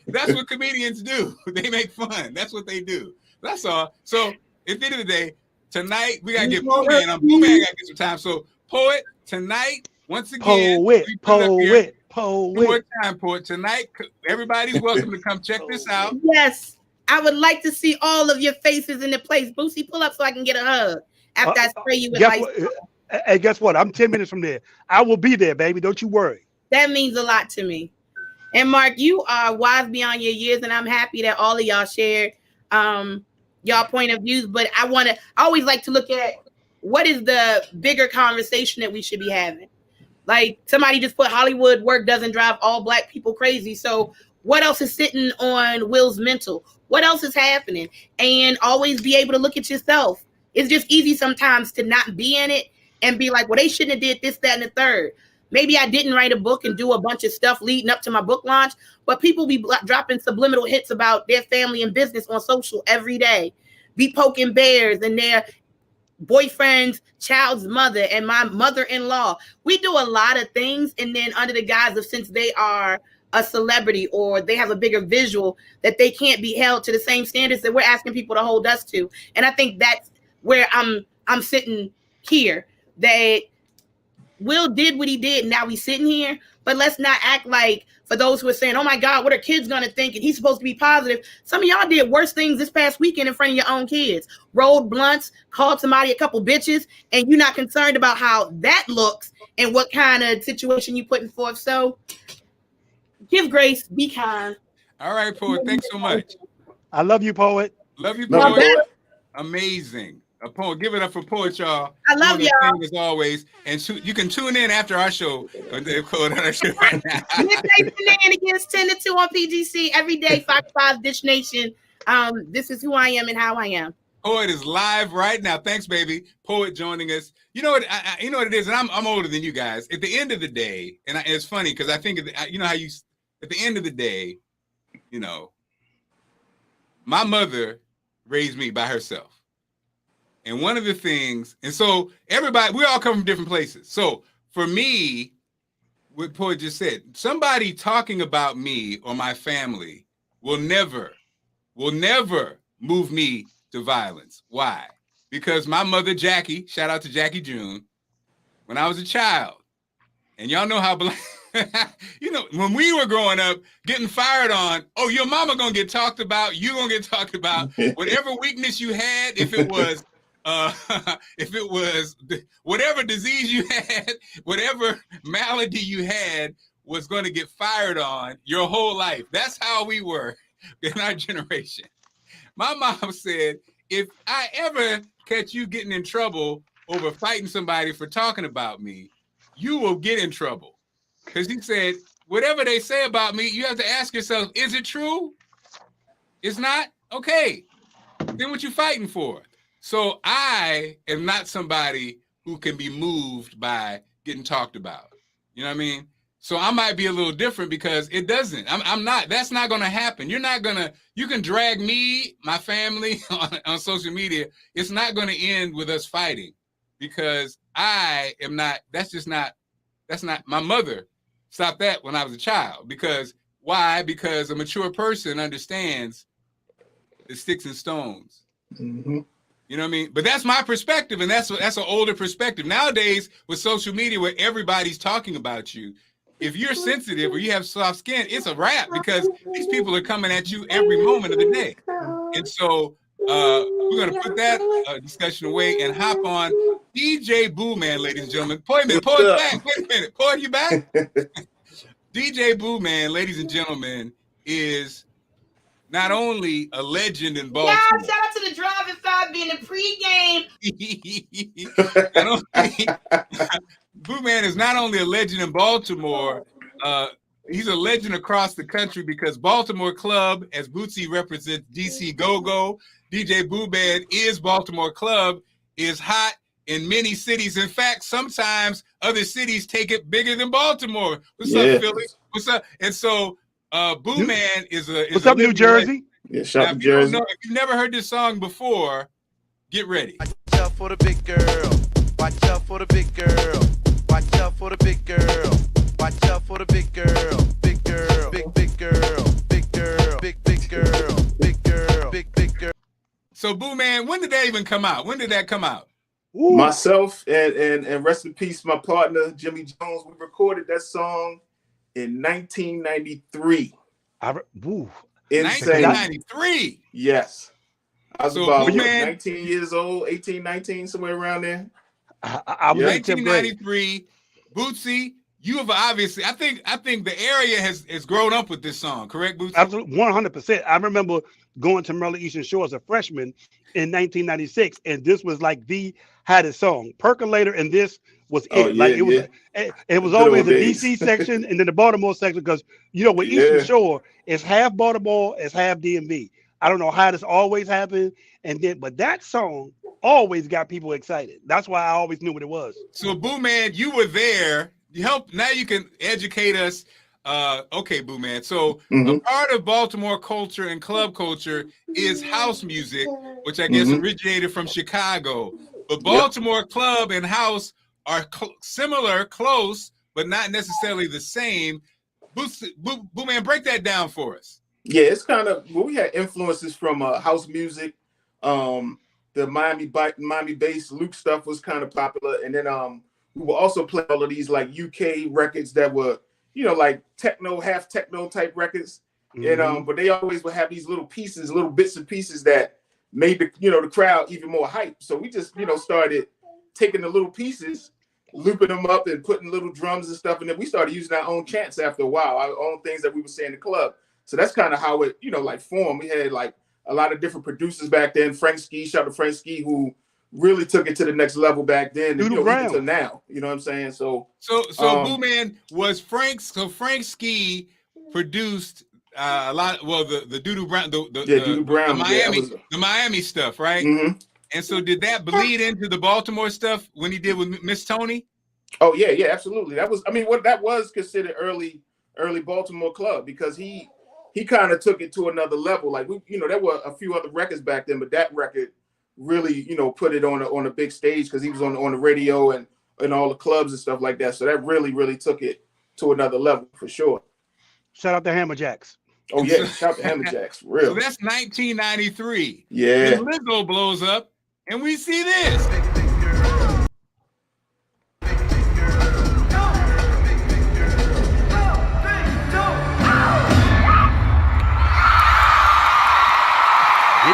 That's what comedians do. They make fun. That's what they do. That's all. So at the end of the day, tonight we gotta get Pooh Man. Pooh Man gotta get some time. So Poet, tonight, once again, Poet. One more time, Poet. Tonight, everybody's welcome to come check this out. Yes, I would like to see all of your faces in the place. Bootsy, pull up so I can get a hug after I spray you with ice. Hey, guess what? I'm 10 minutes from there. I will be there, baby. Don't you worry. That means a lot to me. And Mark, you are wise beyond your years, and I'm happy that all of y'all shared y'all point of views. But I always like to look at what is the bigger conversation that we should be having. Like somebody just put Hollywood work doesn't drive all Black people crazy. So what else is sitting on Will's mental? What else is happening? And always be able to look at yourself. It's just easy sometimes to not be in it and be like, well, they shouldn't have did this, that, and the third. Maybe I didn't write a book and do a bunch of stuff leading up to my book launch, but people be dropping subliminal hits about their family and business on social every day. Be poking bears and their boyfriend's child's mother and my mother-in-law. We do a lot of things, and then under the guise of, since they are a celebrity or they have a bigger visual, that they can't be held to the same standards that we're asking people to hold us to. And I think that's where I'm sitting here, that Will did what he did, and now he's sitting here. But let's not act like, for those who are saying, oh my God, what are kids going to think? And he's supposed to be positive. Some of y'all did worse things this past weekend in front of your own kids. Rolled blunts, called somebody a couple bitches, and you're not concerned about how that looks and what kind of situation you're putting forth. So give grace, be kind. All right, Poet. Thanks so much. I love you, Poet. Love you, Poet. Amazing. A Poet. Give it up for Poet, y'all. I love y'all. As always. And you can tune in after our show. Right now. Midday Shenanigans, 10 to 2 on PGC every day, Fox 5 Dish Nation. This is who I am and how I am. Poet is live right now. Thanks, baby. Poet joining us. You know what? You know what it is, and I'm older than you guys. At the end of the day, and it's funny because I think you know how you. At the end of the day, you know, my mother raised me by herself. And one of the things, and so everybody, we all come from different places. So for me, what Poet just said, somebody talking about me or my family will never move me to violence. Why? Because my mother, Jackie, shout out to Jackie June, when I was a child, and y'all know how you know, when we were growing up, getting fired on, oh, your mama gonna get talked about, you gonna get talked about, whatever weakness you had, if it was whatever disease you had, whatever malady you had, was going to get fired on your whole life. That's how we were in our generation. My mom said, if I ever catch you getting in trouble over fighting somebody for talking about me, you will get in trouble. Because he said, whatever they say about me, you have to ask yourself, is it true? It's not? Okay. Then what you fighting for? So I am not somebody who can be moved by getting talked about. You know what I mean? So I might be a little different because it doesn't. I'm not. That's not going to happen. You're not going to. You can drag me, my family on social media. It's not going to end with us fighting because I am not. That's not my mother. Stopped that when I was a child. Because why? Because a mature person understands the sticks and stones. Mm-hmm. You know what I mean? But that's my perspective, and that's an older perspective. Nowadays, with social media where everybody's talking about you, if you're sensitive or you have soft skin, it's a wrap because these people are coming at you every moment of the day. And so we're going to put that discussion away and hop on DJ Boo Man, ladies and gentlemen. Poet back. Wait a minute. Poet, you back? DJ Boo Man, ladies and gentlemen, is not only a legend in Baltimore. Yeah, shout out to the Driving Five being the pregame. Boo Man is not only a legend in Baltimore, he's a legend across the country because Baltimore Club, as Bootsy represents DC Go-Go, DJ Boo Man is Baltimore Club, is hot in many cities. In fact, sometimes other cities take it bigger than Baltimore. What's up, Philly? What's up? And so Boo Man is what's up, New Jersey? Yeah, shout out to Jersey. If you've never heard this song before, get ready. Watch out for the big girl. Watch out for the big girl. Watch out for the big girl. Watch out for the big girl. Big girl. Big girl. Big girl. Big girl. Big girl. Big girl. So Boo Man, when did that even come out? When did that come out? Ooh. Myself and rest in peace, my partner Jimmy Jones. We recorded that song in 1993. 1993. Yes. I was So about 19 years old, 18, 19, somewhere around there. I was 1993. Bootsy, you have obviously, I think the area has grown up with this song, correct, Bootsy? Absolutely, 100%. I remember going to Maryland Eastern Shore as a freshman in 1996, and this was like the hottest song. Percolator, and this was it. It was always the DC section and then the Baltimore section because you know with Eastern Shore it's half Baltimore, it's half DMV. I don't know how this always happened, but that song always got people excited. That's why I always knew what it was. So Boo Man, you were there now you can educate us. Okay, Boo Man. So Mm-hmm. a part of Baltimore culture and club culture is house music, which I guess originated from Chicago. But Baltimore club and house are similar, close, but not necessarily the same. Boo Man, break that down for us. Yeah, it's kind of, well, we had influences from house music. The Miami-based Luke stuff was kind of popular, and then we will also play all of these like UK records that were, you know, like techno, half techno type records. And but they always would have these little pieces, little bits and pieces that made the, you know, the crowd even more hype. So we just, you know, started taking the little pieces, looping them up and putting little drums and stuff, and then we started using our own chants after a while, our own things that we would say in the club. So that's kind of how it, you know, like formed. We had like a lot of different producers back then. Frank Ski, shout out to Frank Ski, who really took it to the next level back then, and, you know, even to now. You know what I'm saying? So Boo Man was Frank. So Frank Ski produced a lot. Well, the Doodoo Brown, Doodoo Brown, the Miami stuff, right? Mm-hmm. And so did that bleed into the Baltimore stuff when he did with Miss Tony? Oh yeah, absolutely. That was, I mean, what that was considered early Baltimore club, because he kind of took it to another level. Like, we, you know, there were a few other records back then, but that record really, you know, put it on a big stage because he was on the radio and all the clubs and stuff like that. So that really took it to another level for sure. Shout out to Hammerjacks. Oh yeah, shout out to Hammerjacks. Real. So that's 1993. Yeah. Then Lizzo blows up, and we see this.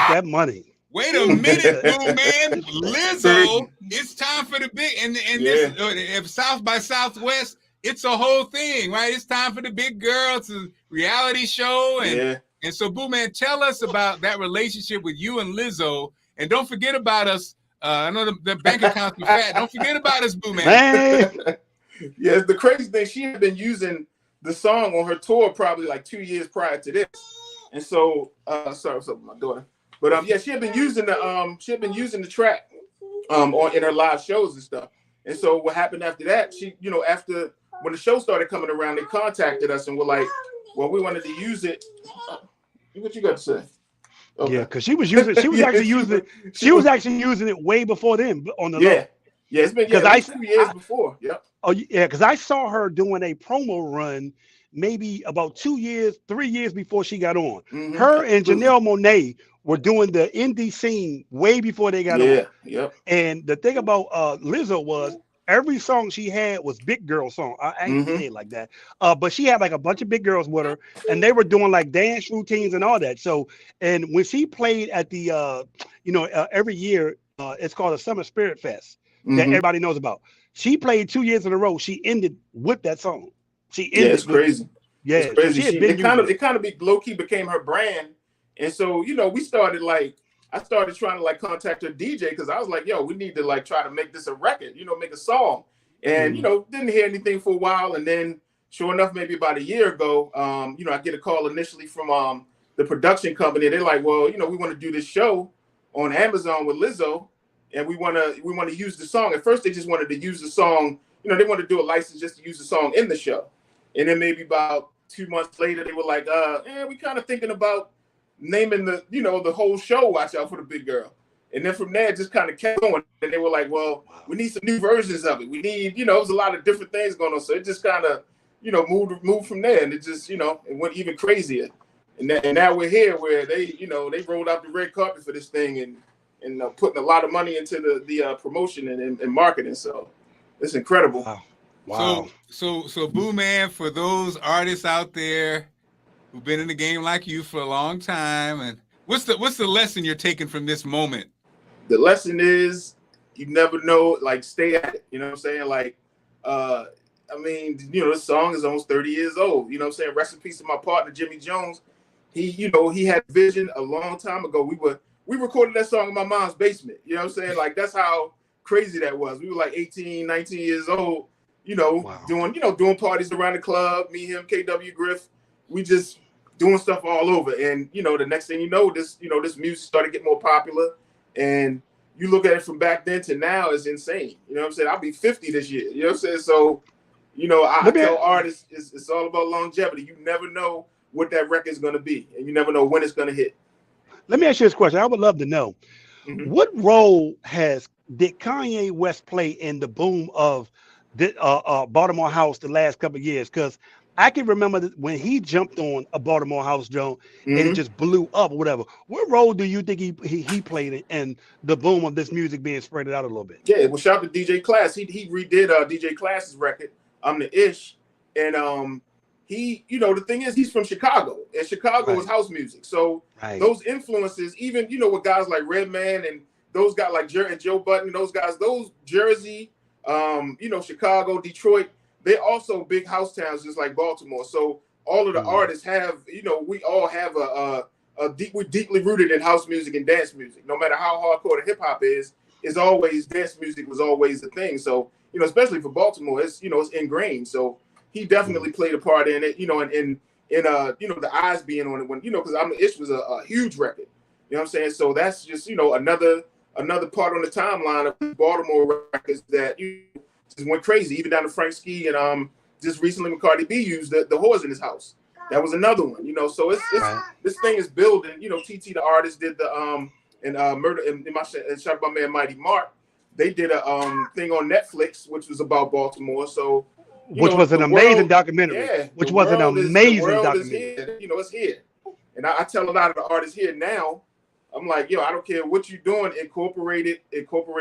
That money. Wait a minute, Boo Man. Lizzo, it's time for the big this South by Southwest. It's a whole thing, right? It's time for the big girl. It's a reality show, and so Boo Man, tell us about that relationship with you and Lizzo, and don't forget about us. I know the bank accounts are fat. Don't forget about us, Boo Man. Yeah, the crazy thing, she had been using the song on her tour probably like 2 years prior to this, and so sorry, what's up with my daughter? But yeah, she had been using the track in her live shows and stuff. And so what happened after that, she, you know, after when the show started coming around, they contacted us and were like, well, we wanted to use it. What you got to say? Okay. Yeah, because she was actually using it way before then on the low. Yeah, it's been 2 years before. Yep. Oh yeah, because I saw her doing a promo run maybe about 3 years before she got on. Her and Janelle Monáe were doing the indie scene way before they got on. Yep. And the thing about Lizzo was every song she had was big girl song. I ain't say it like that. But she had like a bunch of big girls with her, and they were doing like dance routines and all that. So, and when she played at the, every year, it's called a Summer Spirit Fest that everybody knows about. She played 2 years in a row. She ended with that song. She ended. Yeah, it's crazy. Yeah, it's crazy. It kind of low key became her brand. And so, you know, I started trying to like contact her DJ because I was like, yo, we need to like try to make this a record, you know, make a song. And, you know, didn't hear anything for a while. And then sure enough, maybe about a year ago, you know, I get a call initially from the production company. They're like, well, you know, we want to do this show on Amazon with Lizzo, and we want to use the song. At first, they just wanted to use the song. You know, they wanted to do a license just to use the song in the show. And then maybe about 2 months later, they were like, we kind of thinking about naming the whole show Watch Out for the Big Girl. And then from there, it just kind of kept going. And they were like, well, we need some new versions of it. We need, it was a lot of different things going on. So it just kind of, moved from there. And it just, it went even crazier. And now we're here where they rolled out the red carpet for this thing and putting a lot of money into the promotion and marketing. So it's incredible. Wow. So Boo Man, for those artists out there who've been in the game like you for a long time, and what's the lesson you're taking from this moment? The lesson is you never know, like stay at it. You know what I'm saying? Like, this song is almost 30 years old. You know what I'm saying? Rest in peace to my partner, Jimmy Jones. He had vision a long time ago. We recorded that song in my mom's basement. You know what I'm saying? Like, that's how crazy that was. We were like 18, 19 years old, doing parties around the club, me, him, KW Griff. We just doing stuff all over. And, the next thing you know, this music started getting more popular. And you look at it from back then to now, it's insane. You know what I'm saying? I'll be 50 this year. You know what I'm saying? So, You know, I tell artists it's all about longevity. You never know what that record is going to be, and you never know when it's going to hit. Let me ask you this question. I would love to know, what role did Kanye West play in the boom of the Baltimore House the last couple of years? Because I can remember when he jumped on a Baltimore House drum and it just blew up or whatever. What role do you think he played in the boom of this music being spread out a little bit? Yeah, well, shout out to DJ Class. He redid DJ Class's record, I'm the Ish, and he, you know, the thing is he's from Chicago, and Chicago is house music. So those influences, even, you know, with guys like Redman and those guys like Joe Budden, those guys, those Jersey, you know, Chicago, Detroit, they're also big house towns just like Baltimore. So all of the artists have, you know, we all have we're deeply rooted in house music and dance music. No matter how hardcore the hip hop is always, dance music was always the thing. So, you know, especially for Baltimore, it's, you know, it's ingrained. So he definitely played a part in it, you know, and you know, the eyes being on it when, you know, because I'm the Ish was a huge record. You know what I'm saying? So that's just, you know, another part on the timeline of Baltimore records that you just went crazy, even down to Frank Ski and just recently when Cardi B used the whores in his house. That was another one, you know. So it's this thing is building. You know, TT the artist did the Murder in my shout out my man Mighty Mark. They did a thing on Netflix which was about Baltimore. So which was an amazing documentary. Yeah, which was an amazing documentary. You know, it's here, and I tell a lot of the artists here now. I'm like, yo, I don't care what you're doing, incorporate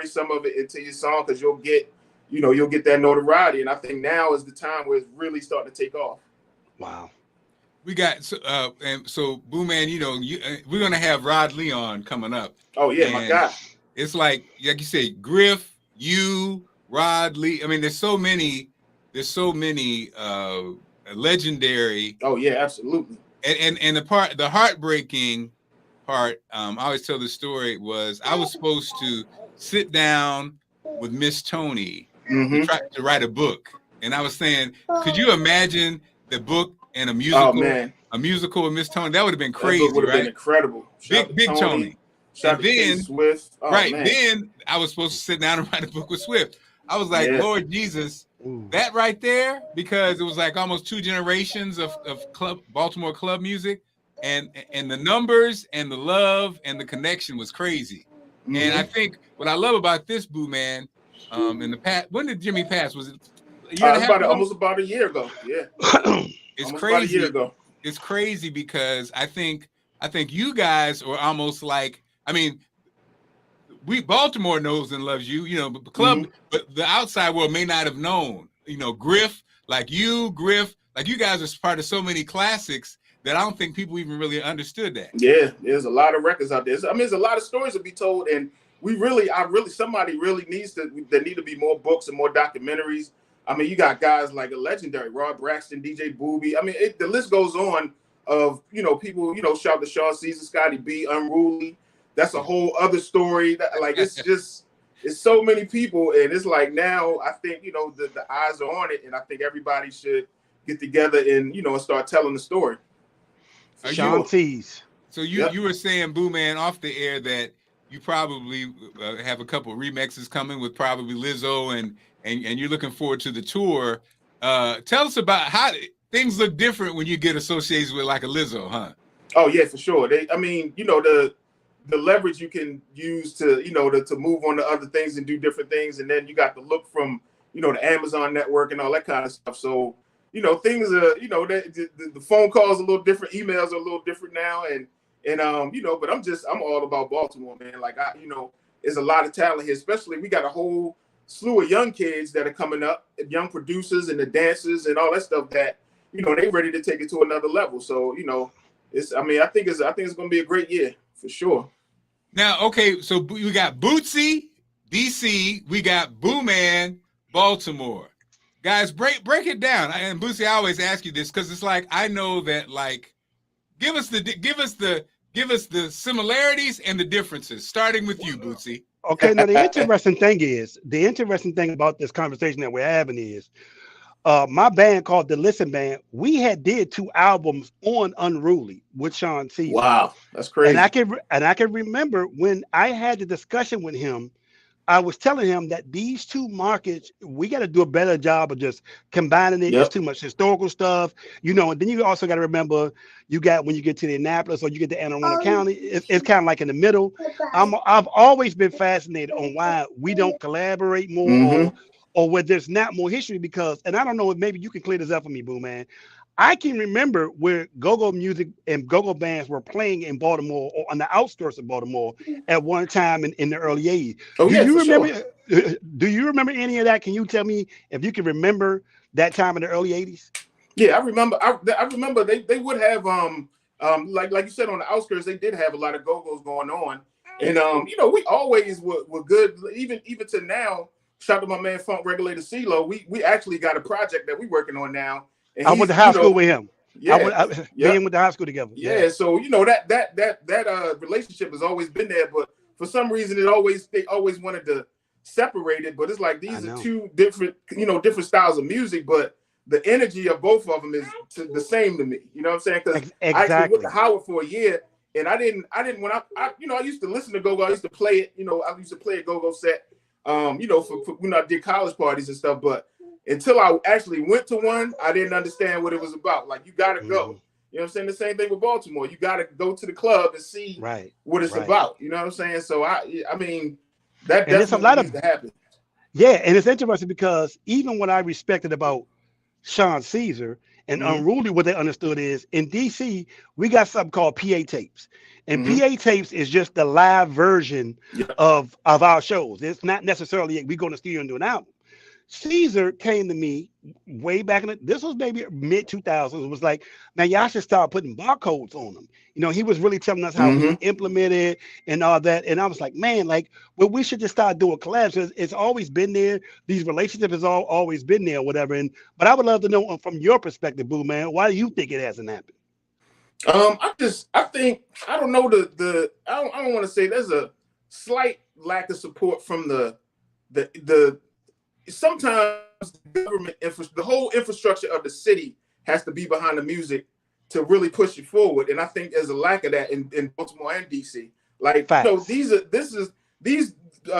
some of it into your song because you'll get that notoriety. And I think now is the time where it's really starting to take off. Wow. We got so Boo Man, you know, we're gonna have Rod Leon coming up. Oh yeah, my God. It's like you say, Griff, you, Rod Lee. I mean, there's so many legendary. Oh yeah, absolutely. And the heartbreaking part, I always tell the story was I was supposed to sit down with Miss Tony to write a book, and I was saying, could you imagine the book and a musical with Miss Tony? That would have been crazy, would have been incredible. Big Tony. And then Swift. Then I was supposed to sit down and write a book with Swift. I was like, Lord Jesus, that right there, because it was like almost 2 generations of Baltimore club music, and the numbers and the love and the connection was crazy. And I think what I love about this, Boo Man, in the past, when did Jimmy pass? Was it almost about a year ago? Yeah. It's crazy. About a year ago. It's crazy because I think you guys are almost like, I mean, Baltimore knows and loves you, you know, but the club, but the outside world may not have known. You know, Griff, like you guys are part of so many classics that I don't think people even really understood that. Yeah, there's a lot of records out there. I mean, there's a lot of stories to be told, and somebody really needs there need to be more books and more documentaries. I mean, you got guys like a legendary Rod Braxton, DJ Booby. I mean, the list goes on of, you know, people, you know, shout to Sean Caesar, Scotty B, Unruly. That's a whole other story. That, like, it's so many people. And it's like now I think, you know, the eyes are on it. And I think everybody should get together and, you know, and start telling the story. Sean Tees. So you were saying, Boo Man, off the air that you probably have a couple of remixes coming with probably Lizzo and you're looking forward to the tour. Tell us about how things look different when you get associated with like a Lizzo, huh? Oh yeah, for sure. I mean, you know, the leverage you can use to, you know, to move on to other things and do different things, and then you got the look from, you know, the Amazon network and all that kind of stuff. So, you know, things are, you know, the phone calls are a little different, emails are a little different now, and you know, but I'm all about Baltimore, man. Like you know, there's a lot of talent here, especially we got a whole slew of young kids that are coming up, young producers and the dancers and all that stuff that, you know, they ready to take it to another level. So, you know, I think it's going to be a great year for sure. Now, okay, so we got Bootsy, DC, we got Boo Man, Baltimore. Guys, break it down. And Bootsy, I always ask you this because it's like I know that, like, give us the similarities and the differences. Starting with you, Bootsy. Okay, now the interesting thing about this conversation that we're having is my band called the Listen Band, we had did 2 albums on Unruly with Sean Caesar. Wow, that's crazy. And I can remember when I had the discussion with him I was telling him that these two markets, we got to do a better job of just combining it. Yep. It's too much historical stuff, you know. And then you also got to remember, you got when you get to the Annapolis or you get to Anne Arundel County, it's kind of like in the middle. I've always been fascinated on why we don't collaborate more, Mm-hmm. or where there's not more history. Because, and I don't know if maybe you can clear this up for me, Boo Man. I can remember where go-go music and go-go bands were playing in Baltimore or on the outskirts of Baltimore at one time in the early 80s. Oh, Do yeah, you for remember? sure. Do you remember any of that? Can you tell me if you can remember that time in the early 80s? Yeah, I remember. I remember they would have like you said, on the outskirts, they did have a lot of go-go's going on, and you know, we always were good. Even to now. Shout out to my man Funk Regulator CeeLo. We actually got a project that we're working on now. And I went to high school with him. Yeah, me and went to high school together. Yeah, so you know that relationship has always been there, but for some reason they always wanted to separate it. But it's like these are two different styles of music, but the energy of both of them is the same to me. You know what I'm saying? Because I actually went to Howard for a year, and I didn't when I used to listen to go-go. I used to play it. You know, I used to play a go-go set. You know, for when I did college parties and stuff, but until I actually went to one, I didn't understand what it was about. Like, you got to go. You know what I'm saying? The same thing with Baltimore. You got to go to the club and see what it's about. You know what I'm saying? So, I mean, that definitely needs to happen. Yeah, and it's interesting because even what I respected about Sean Caesar and Unruly, what they understood is in DC, we got something called PA tapes. And PA tapes is just the live version of our shows. It's not necessarily we go to the studio and do an album. Caesar came to me way back this was maybe mid 2000s. It was like, man, y'all should start putting barcodes on them. You know, he was really telling us how we implement it and all that. And I was like, man, like, well, we should just start doing collabs. It's always been there. These relationships has always been there, or whatever. But I would love to know from your perspective, Boo Man, why do you think it hasn't happened? I think I don't know I don't want to say there's a slight lack of support from the sometimes the government the whole infrastructure of the city has to be behind the music to really push it forward, and I think there's a lack of that in Baltimore and DC. Like, you know, these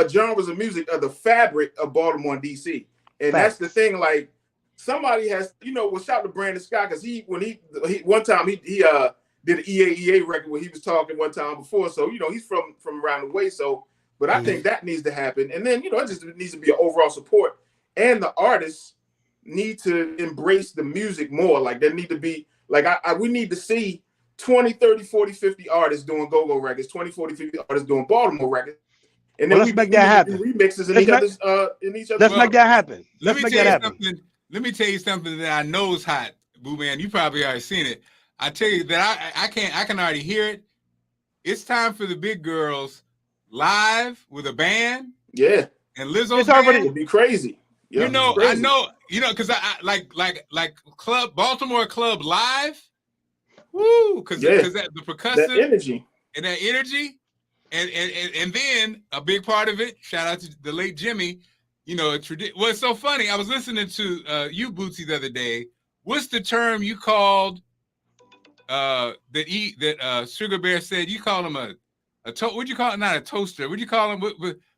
genres of music are the fabric of Baltimore and DC, and that's the thing. Like, somebody has, you know, well, shout out to Brandon Scott, because he one time he did an EAEA record where he was talking one time before, so you know he's from around the way. So, but I think that needs to happen, and then, you know, it just needs to be an overall support, and the artists need to embrace the music more. Like, there need to be like we need to see 20, 30, 40, 50 artists doing go-go records, 20, 40, 50 artists doing Baltimore records. And then let's make that happen. Remixes in each other's. Let's make that happen. Let me tell you something that I know is hot, Boo Man. You probably already seen it. I tell you that I can already hear it. It's time for the big girls live with a band. Yeah. And Lizzo's it's already band. It'd be crazy. Yeah, you know, crazy. I know, you know, because I like club Baltimore Club live. Woo, because that the percussive that energy. And that energy. And then a big part of it, shout out to the late Jimmy, you know, well, it's so funny. I was listening to you, Bootsy, the other day. What's the term you called that Sugar Bear said? You call him what'd you call it? Not a toaster. What'd you call him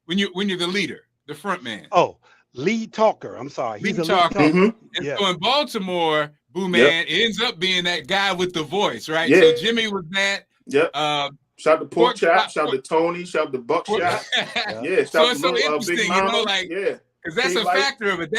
when you're the leader, the front man? Oh, lead talker. I'm sorry. He's a lead talker. And so in Baltimore, Boo Man, it ends up being that guy with the voice, right? Yeah. So Jimmy was that. Yep. Shout out to Pork Chop, shout out to Tony, shout out to Buckshot. Yeah, so it's so interesting, you know, like, because that's a factor of it.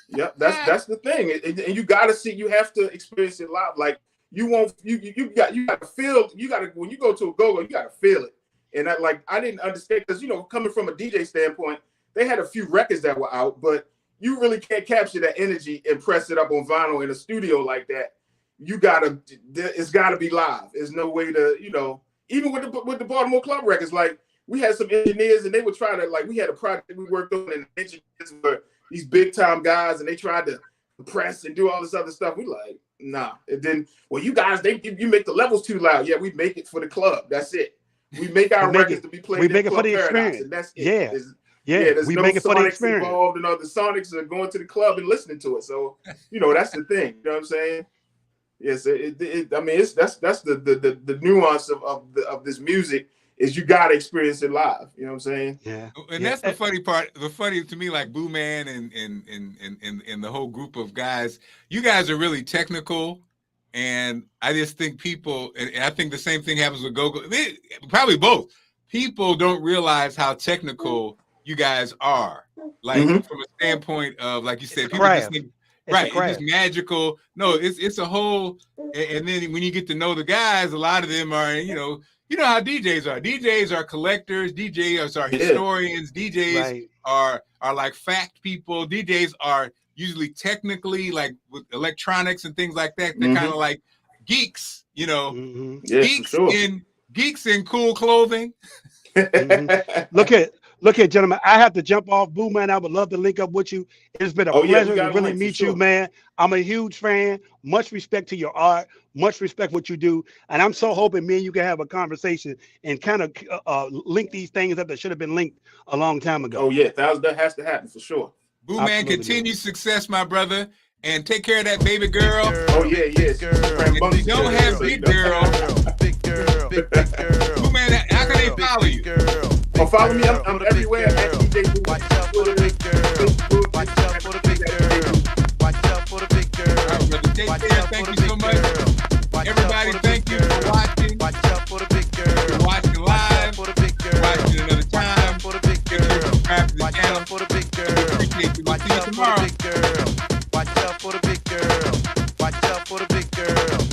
Yep, that's the thing, and you got to see, you have to experience it live. Like, you got to feel, when you go to a go-go, you got to feel it. And I didn't understand, because, you know, coming from a DJ standpoint, they had a few records that were out, but you really can't capture that energy and press it up on vinyl in a studio like that. It's gotta be live. There's no way to, you know, even with the Baltimore Club records, like, we had some engineers and they would try to, like, we had a project we worked on, and the engineers were these big time guys, and they tried to press and do all this other stuff. We like, nah. And then, well, you guys, you make the levels too loud. Yeah, we make it for the club. That's it. We make our records to be played. We make it for the experience. And that's it. Yeah, there's no make it for the Sonics experience involved, and the Sonics are going to the club and listening to it. So, you know, that's the thing. You know what I'm saying? Yes, I mean, that's the nuance of this music. is you got to experience it live. You know what I'm saying? Yeah. And that's the funny part. The funny to me, like Boo Man and the whole group of guys, you guys are really technical. And I just think people, and I think the same thing happens with Go-Go. Probably both. People don't realize how technical you guys are. Like from a standpoint of, like you said, people just think, right, it's just magical. No, it's a whole, and then when you get to know the guys, a lot of them are, you know how DJs are. DJs are collectors. DJs are historians. DJs are like fact people. DJs are usually technically, like with electronics and things like that. They're kind of like geeks, you know, geeks in cool clothing. Look at gentlemen, I have to jump off. Boo Man, I would love to link up with you. It's been a pleasure to really meet you, man. I'm a huge fan. Much respect to your art. Much respect what you do. And I'm so hoping me and you can have a conversation and kind of link these things up that should have been linked a long time ago. Oh yeah, that has to happen for sure. Boo Man, continued success, my brother. And take care of that baby girl. Oh yeah, yes. If you don't have big girl, Boo Man, how can they follow you? Oh, follow me. I'm everywhere at DJ Boo. Watch out for the big girl. Watch out for the big girl. Watch out for the big girl. All right, brother. Take care. Thank you so much. Everybody, thank you for watching. Watch out for the big girl. You're watching live. Watching another time. For the big girl. Subscribe to the channel. For the big girl. We appreciate you. We'll see you tomorrow.